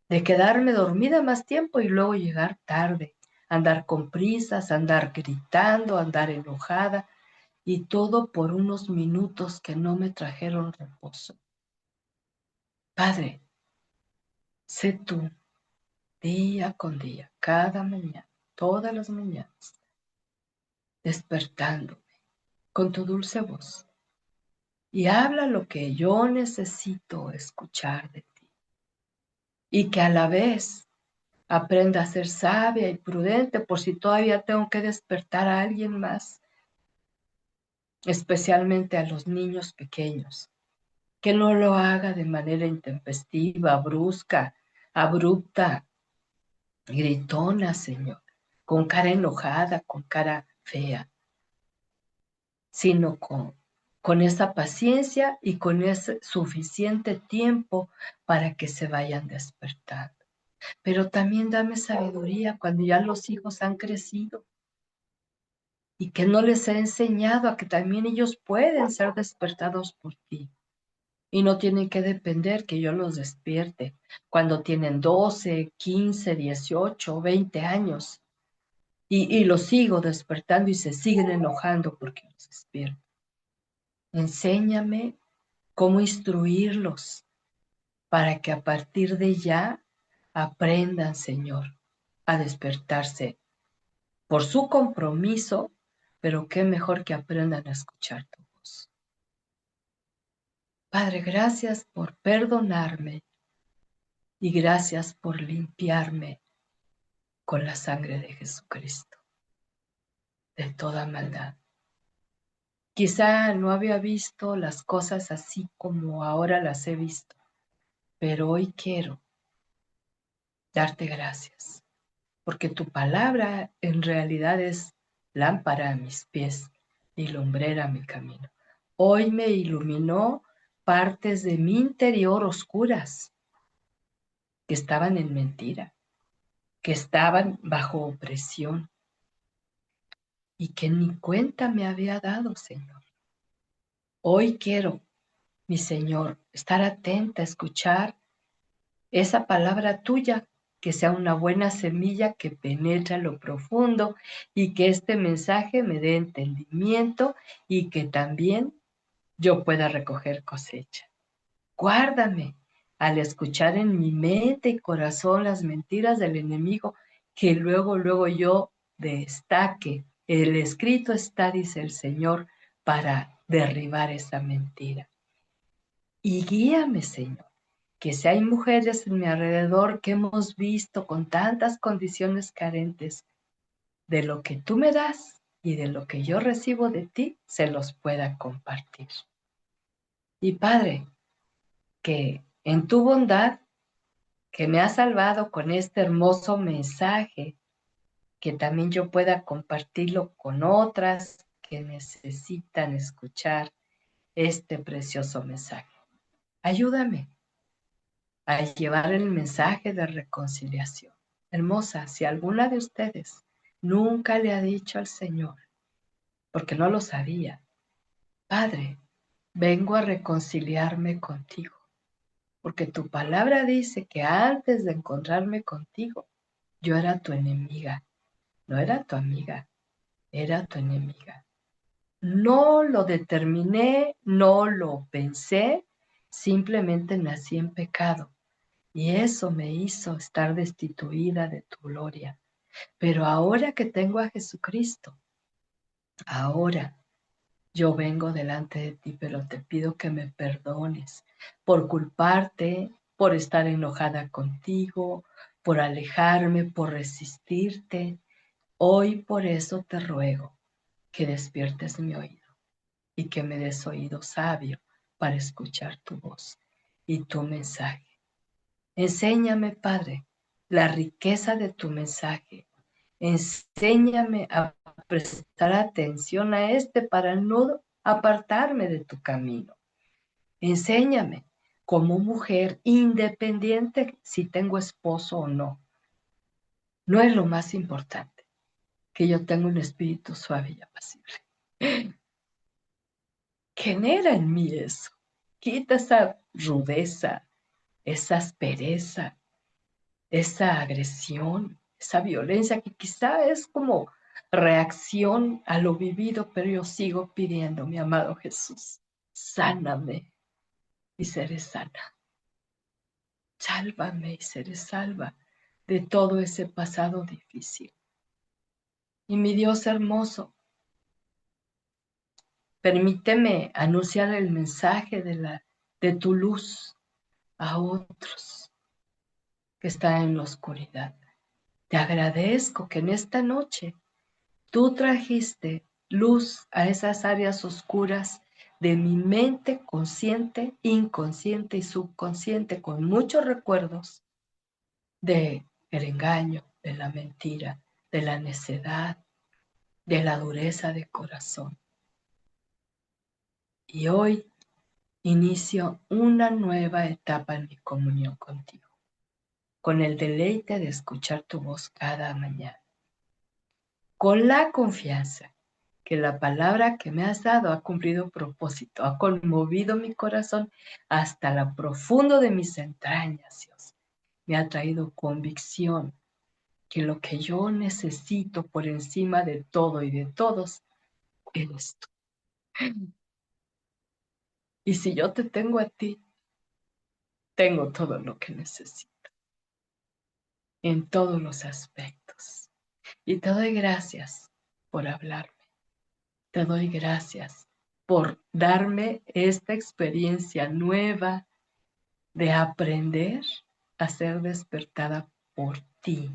de quedarme dormida más tiempo y luego llegar tarde, andar con prisas, andar gritando, andar enojada, y todo por unos minutos que no me trajeron reposo. Padre, sé tú, día con día, cada mañana, todas las mañanas, despertándome con tu dulce voz y habla lo que yo necesito escuchar de ti y que a la vez aprenda a ser sabia y prudente por si todavía tengo que despertar a alguien más, especialmente a los niños pequeños, que no lo haga de manera intempestiva, brusca, abrupta, gritona, Señor, con cara enojada, con cara fea, sino con esa paciencia y con ese suficiente tiempo para que se vayan despertando. Pero también dame sabiduría cuando ya los hijos han crecido y que no les he enseñado a que también ellos pueden ser despertados por ti y no tienen que depender que yo los despierte cuando tienen 12, 15, 18, 20 años y los sigo despertando y se siguen enojando porque los despierto. Enséñame cómo instruirlos para que a partir de ya aprendan, Señor, a despertarse por su compromiso, pero qué mejor que aprendan a escuchar tu voz. Padre, gracias por perdonarme y gracias por limpiarme con la sangre de Jesucristo de toda maldad. Quizá no había visto las cosas así como ahora las he visto, pero hoy quiero darte gracias, porque tu palabra en realidad es lámpara a mis pies y lumbrera a mi camino. Hoy me iluminó partes de mi interior oscuras que estaban en mentira, que estaban bajo opresión y que ni cuenta me había dado, Señor. Hoy quiero, mi Señor, estar atenta a escuchar esa palabra tuya, que sea una buena semilla que penetra lo profundo y que este mensaje me dé entendimiento y que también yo pueda recoger cosecha. Guárdame al escuchar en mi mente y corazón las mentiras del enemigo, que luego yo destaque. El escrito está, dice el Señor, para derribar esa mentira. Y guíame, Señor, que si hay mujeres en mi alrededor que hemos visto con tantas condiciones carentes de lo que tú me das y de lo que yo recibo de ti, se los pueda compartir. Y Padre, que en tu bondad, que me has salvado con este hermoso mensaje, que también yo pueda compartirlo con otras que necesitan escuchar este precioso mensaje. Ayúdame a llevar el mensaje de reconciliación. Hermosa, si alguna de ustedes nunca le ha dicho al Señor, porque no lo sabía, Padre, vengo a reconciliarme contigo, porque tu palabra dice que antes de encontrarme contigo, yo era tu enemiga, no era tu amiga, era tu enemiga. No lo determiné, no lo pensé, simplemente nací en pecado. Y eso me hizo estar destituida de tu gloria. Pero ahora que tengo a Jesucristo, ahora Yo vengo delante de ti, pero te pido que me perdones por culparte, por estar enojada contigo, por alejarme, por resistirte. Hoy por eso te ruego que despiertes mi oído y que me des oído sabio para escuchar tu voz y tu mensaje. Enséñame, Padre, la riqueza de tu mensaje. Enséñame a prestar atención a este para no apartarme de tu camino. Enséñame como mujer independiente si tengo esposo o no. No es lo más importante, que yo tenga un espíritu suave y apacible. Genera en mí eso. Quita esa rudeza, esa aspereza, esa agresión, esa violencia que quizá es como reacción a lo vivido, pero yo sigo pidiendo, mi amado Jesús, sáname y seré sana. Sálvame y seré salva de todo ese pasado difícil. Y mi Dios hermoso, permíteme anunciar el mensaje de tu luz a otros que están en la oscuridad. Te agradezco que en esta noche tú trajiste luz a esas áreas oscuras de mi mente consciente, inconsciente y subconsciente, con muchos recuerdos de el engaño, de la mentira, de la necedad, de la dureza de corazón. Y hoy inicio una nueva etapa en mi comunión contigo, con el deleite de escuchar tu voz cada mañana, con la confianza que la palabra que me has dado ha cumplido propósito, ha conmovido mi corazón hasta lo profundo de mis entrañas, Dios. Me ha traído convicción que lo que yo necesito por encima de todo y de todos eres tú. Y si yo te tengo a ti, tengo todo lo que necesito en todos los aspectos. Y te doy gracias por hablarme. Te doy gracias por darme esta experiencia nueva de aprender a ser despertada por ti,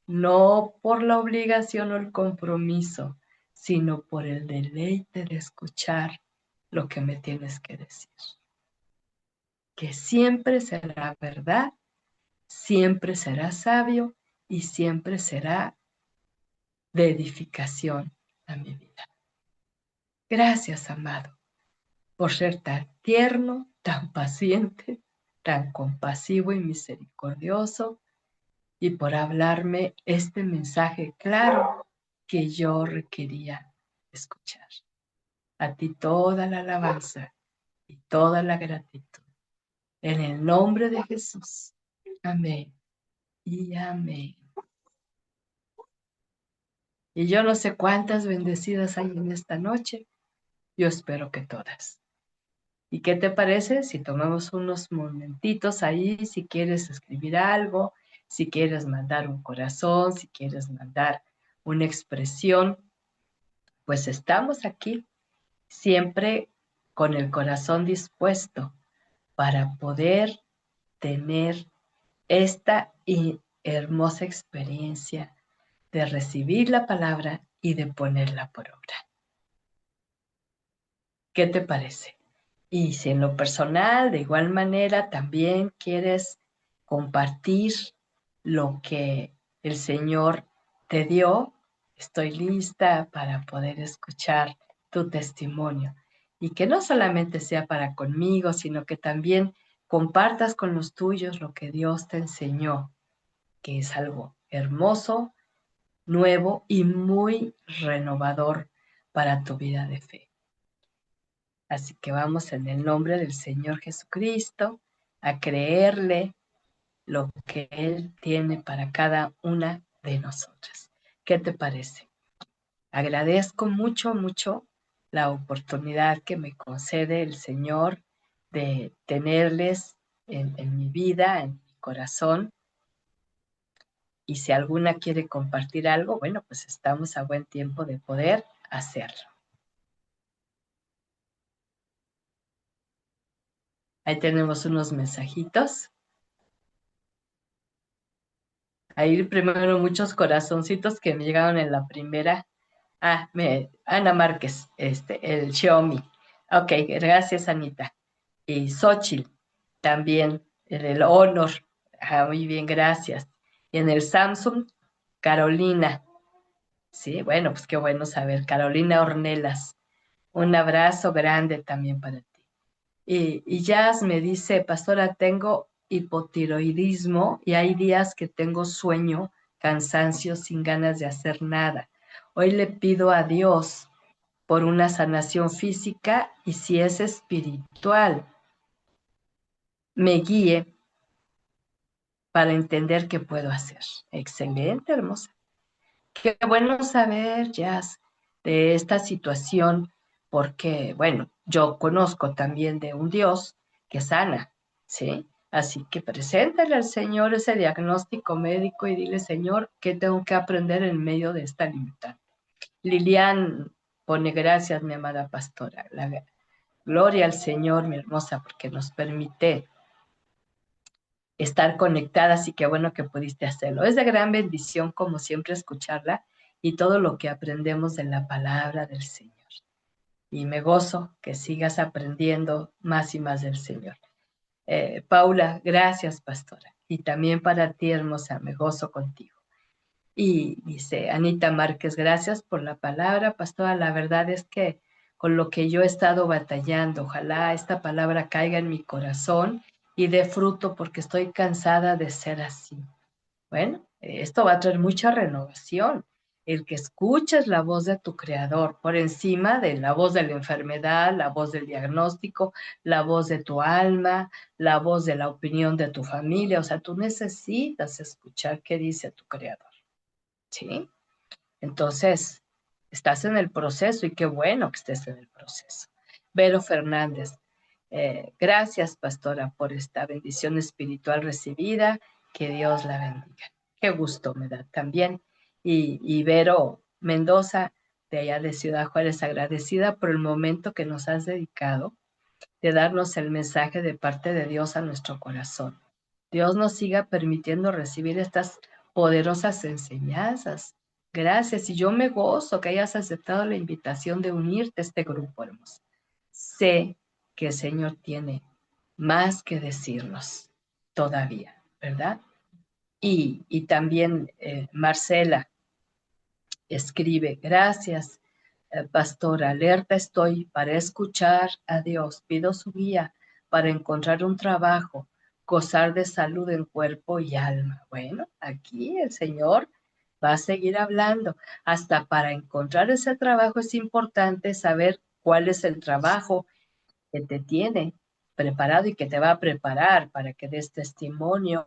no por la obligación o el compromiso, sino por el deleite de escuchar lo que me tienes que decir. Que siempre será verdad, siempre será sabio y siempre será de edificación a mi vida. Gracias, amado, por ser tan tierno, tan paciente, tan compasivo y misericordioso, y por hablarme este mensaje claro que yo requería escuchar. A ti toda la alabanza y toda la gratitud. En el nombre de Jesús. Amén y amén. Y yo no sé cuántas bendecidas hay en esta noche. Yo espero que todas. ¿Y qué te parece si tomamos unos momentitos ahí, si quieres escribir algo, si quieres mandar un corazón, si quieres mandar una expresión? Pues estamos aquí siempre con el corazón dispuesto para poder tener esta hermosa experiencia de recibir la palabra y de ponerla por obra. ¿Qué te parece? Y si en lo personal, de igual manera, también quieres compartir lo que el Señor te dio, estoy lista para poder escuchar tu testimonio. Y que no solamente sea para conmigo, sino que también compartas con los tuyos lo que Dios te enseñó, que es algo hermoso, nuevo y muy renovador para tu vida de fe. Así que vamos en el nombre del Señor Jesucristo a creerle lo que Él tiene para cada una de nosotras. ¿Qué te parece? Agradezco mucho, mucho la oportunidad que me concede el Señor de tenerles en mi vida, en mi corazón. Y si alguna quiere compartir algo, bueno, pues estamos a buen tiempo de poder hacerlo. Ahí tenemos unos mensajitos. Ahí primero muchos corazoncitos que me llegaron en la primera. Ana Márquez, el Xiaomi. Ok, gracias, Anita. Y Xochitl, también, en el Honor. Muy bien, gracias. Y en el Samsung, Carolina. Sí, bueno, pues qué bueno saber. Carolina Ornelas. Un abrazo grande también para ti. Y Jazz me dice, pastora, tengo hipotiroidismo y hay días que tengo sueño, cansancio, sin ganas de hacer nada. Hoy le pido a Dios por una sanación física y si es espiritual, me guíe para entender qué puedo hacer. Excelente, hermosa. Qué bueno saber, Jazz, de esta situación, porque, bueno, yo conozco también de un Dios que sana, ¿sí? Así que preséntale al Señor ese diagnóstico médico y dile, Señor, ¿qué tengo que aprender en medio de esta limitante? Lilian pone gracias, mi amada pastora. La gloria al Señor, mi hermosa, porque nos permite estar conectadas y qué bueno que pudiste hacerlo. Es de gran bendición, como siempre, escucharla y todo lo que aprendemos de la palabra del Señor. Y me gozo que sigas aprendiendo más y más del Señor. Paula, gracias, pastora. Y también para ti, hermosa, me gozo contigo. Y dice Anita Márquez, gracias por la palabra, pastora. La verdad es que con lo que yo he estado batallando, ojalá esta palabra caiga en mi corazón y dé fruto porque estoy cansada de ser así. Bueno, esto va a traer mucha renovación. El que escuches la voz de tu creador por encima de la voz de la enfermedad, la voz del diagnóstico, la voz de tu alma, la voz de la opinión de tu familia. O sea, tú necesitas escuchar qué dice tu creador. ¿Sí? Entonces, estás en el proceso y qué bueno que estés en el proceso. Vero Fernández, gracias, pastora, por esta bendición espiritual recibida. Que Dios la bendiga. Qué gusto me da también. Y Vero Mendoza, de allá de Ciudad Juárez, agradecida por el momento que nos has dedicado de darnos el mensaje de parte de Dios a nuestro corazón. Dios nos siga permitiendo recibir estas poderosas enseñanzas. Gracias, y yo me gozo que hayas aceptado la invitación de unirte a este grupo hermoso. Sé que el Señor tiene más que decirnos todavía, ¿verdad? Y también Marcela escribe, gracias, pastora, alerta estoy para escuchar a Dios. Pido su guía para encontrar un trabajo, gozar de salud en cuerpo y alma. Bueno, aquí el Señor va a seguir hablando. Hasta para encontrar ese trabajo es importante saber cuál es el trabajo que te tiene preparado y que te va a preparar para que des testimonio,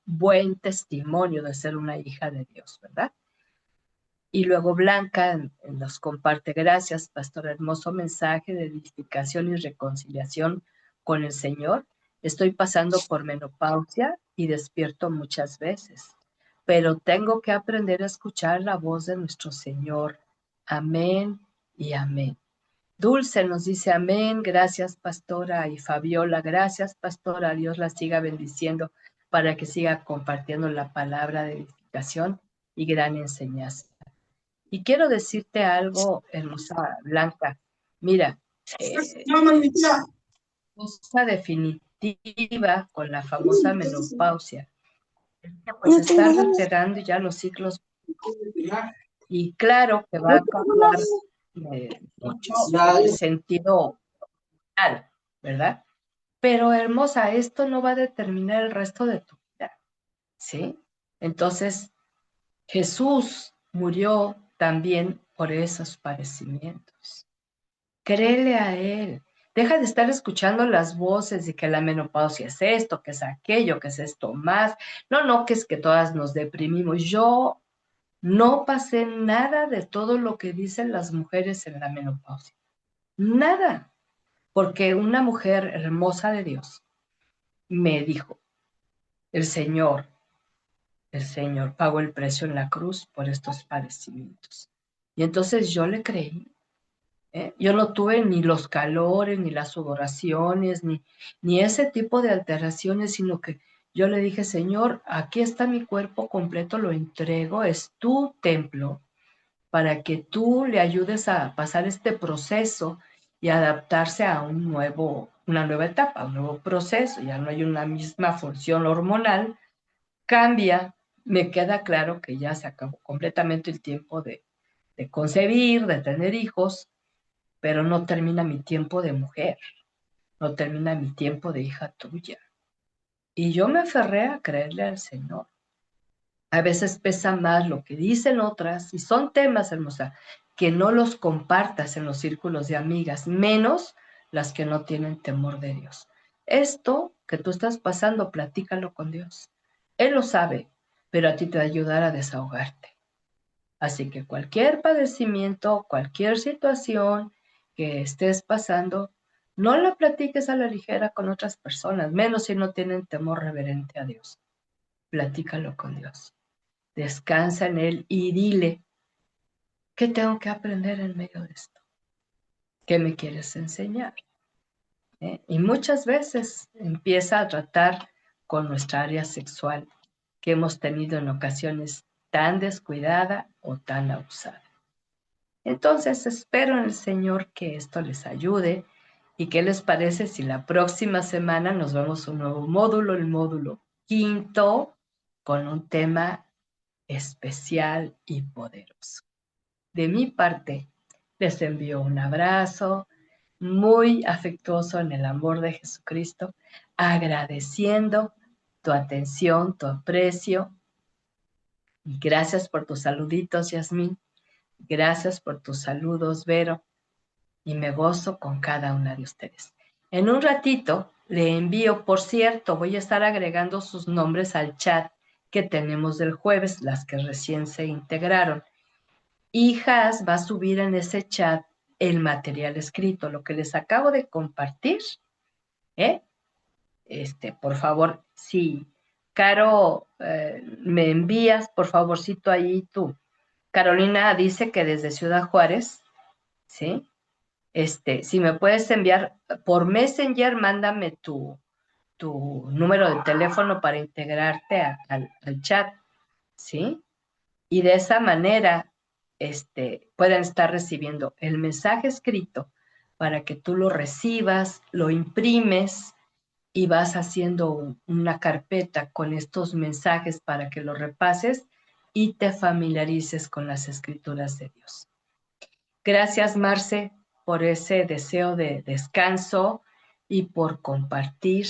buen testimonio de ser una hija de Dios, ¿verdad? Y luego Blanca nos comparte, gracias, pastor, hermoso mensaje de edificación y reconciliación con el Señor. Estoy pasando por menopausia y despierto muchas veces, pero tengo que aprender a escuchar la voz de nuestro Señor. Amén y amén. Dulce nos dice amén, gracias, pastora. Y Fabiola, gracias, pastora. Dios la siga bendiciendo para que siga compartiendo la palabra de edificación y gran enseñanza. Y quiero decirte algo, hermosa Blanca. Mira, cosa definitiva con la famosa menopausia, pues está alterando ya los ciclos y claro que va a cambiar mucho el sentido vital, ¿verdad? Pero hermosa, esto no va a determinar el resto de tu vida, ¿sí? Entonces, Jesús murió también por esos padecimientos. Créele a Él. Deja de estar escuchando las voces de que la menopausia es esto, que es aquello, que es esto más. No, no, que es que todas nos deprimimos. Yo no pasé nada de todo lo que dicen las mujeres en la menopausia. Nada. Porque una mujer hermosa de Dios me dijo, el Señor, el Señor pagó el precio en la cruz por estos padecimientos. Y entonces yo le creí. Yo no tuve ni los calores, ni las sudoraciones, ni ese tipo de alteraciones, sino que yo le dije, Señor, aquí está mi cuerpo completo, lo entrego, es tu templo, para que tú le ayudes a pasar este proceso y adaptarse a una nueva etapa, un nuevo proceso. Ya no hay una misma función hormonal, cambia. Me queda claro que ya se acabó completamente el tiempo de concebir, de tener hijos, pero no termina mi tiempo de mujer, no termina mi tiempo de hija tuya. Y yo me aferré a creerle al Señor. A veces pesa más lo que dicen otras, y son temas, hermosa, que no los compartas en los círculos de amigas, menos las que no tienen temor de Dios. Esto que tú estás pasando, platícalo con Dios. Él lo sabe, pero a ti te va a ayudar a desahogarte. Así que cualquier padecimiento, cualquier situación que estés pasando, no la platiques a la ligera con otras personas, menos si no tienen temor reverente a Dios. Platícalo con Dios. Descansa en Él y dile, ¿qué tengo que aprender en medio de esto? ¿Qué me quieres enseñar? Y muchas veces empieza a tratar con nuestra área sexual que hemos tenido en ocasiones tan descuidada o tan abusada. Entonces espero en el Señor que esto les ayude. ¿Y qué les parece si la próxima semana nos vemos un nuevo módulo, el módulo 5, con un tema especial y poderoso? De mi parte, les envío un abrazo muy afectuoso en el amor de Jesucristo, agradeciendo tu atención, tu aprecio. Y gracias por tus saluditos, Yasmín. Gracias por tus saludos, Vero. Y me gozo con cada una de ustedes. En un ratito le envío, por cierto, voy a estar agregando sus nombres al chat que tenemos del jueves, las que recién se integraron. Hijas va a subir en ese chat el material escrito, lo que les acabo de compartir, ¿eh? Por favor, si Caro, me envías, por favorcito ahí tú. Carolina dice que desde Ciudad Juárez, ¿sí? Si me puedes enviar por Messenger, mándame tu número de teléfono para integrarte al chat, ¿sí? Y de esa manera, pueden estar recibiendo el mensaje escrito para que tú lo recibas, lo imprimes y vas haciendo una carpeta con estos mensajes para que lo repases y te familiarices con las escrituras de Dios. Gracias, Marce, por ese deseo de descanso y por compartir,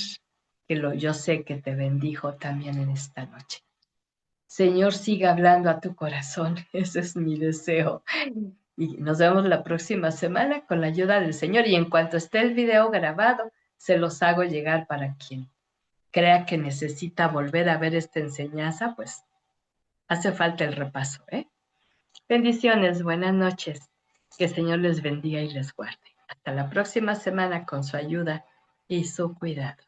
yo sé que te bendijo también en esta noche. Señor, siga hablando a tu corazón, ese es mi deseo. Y nos vemos la próxima semana con la ayuda del Señor. Y en cuanto esté el video grabado, se los hago llegar para quien crea que necesita volver a ver esta enseñanza, pues hace falta el repaso, ¿eh? Bendiciones, buenas noches. Que el Señor les bendiga y les guarde. Hasta la próxima semana con su ayuda y su cuidado.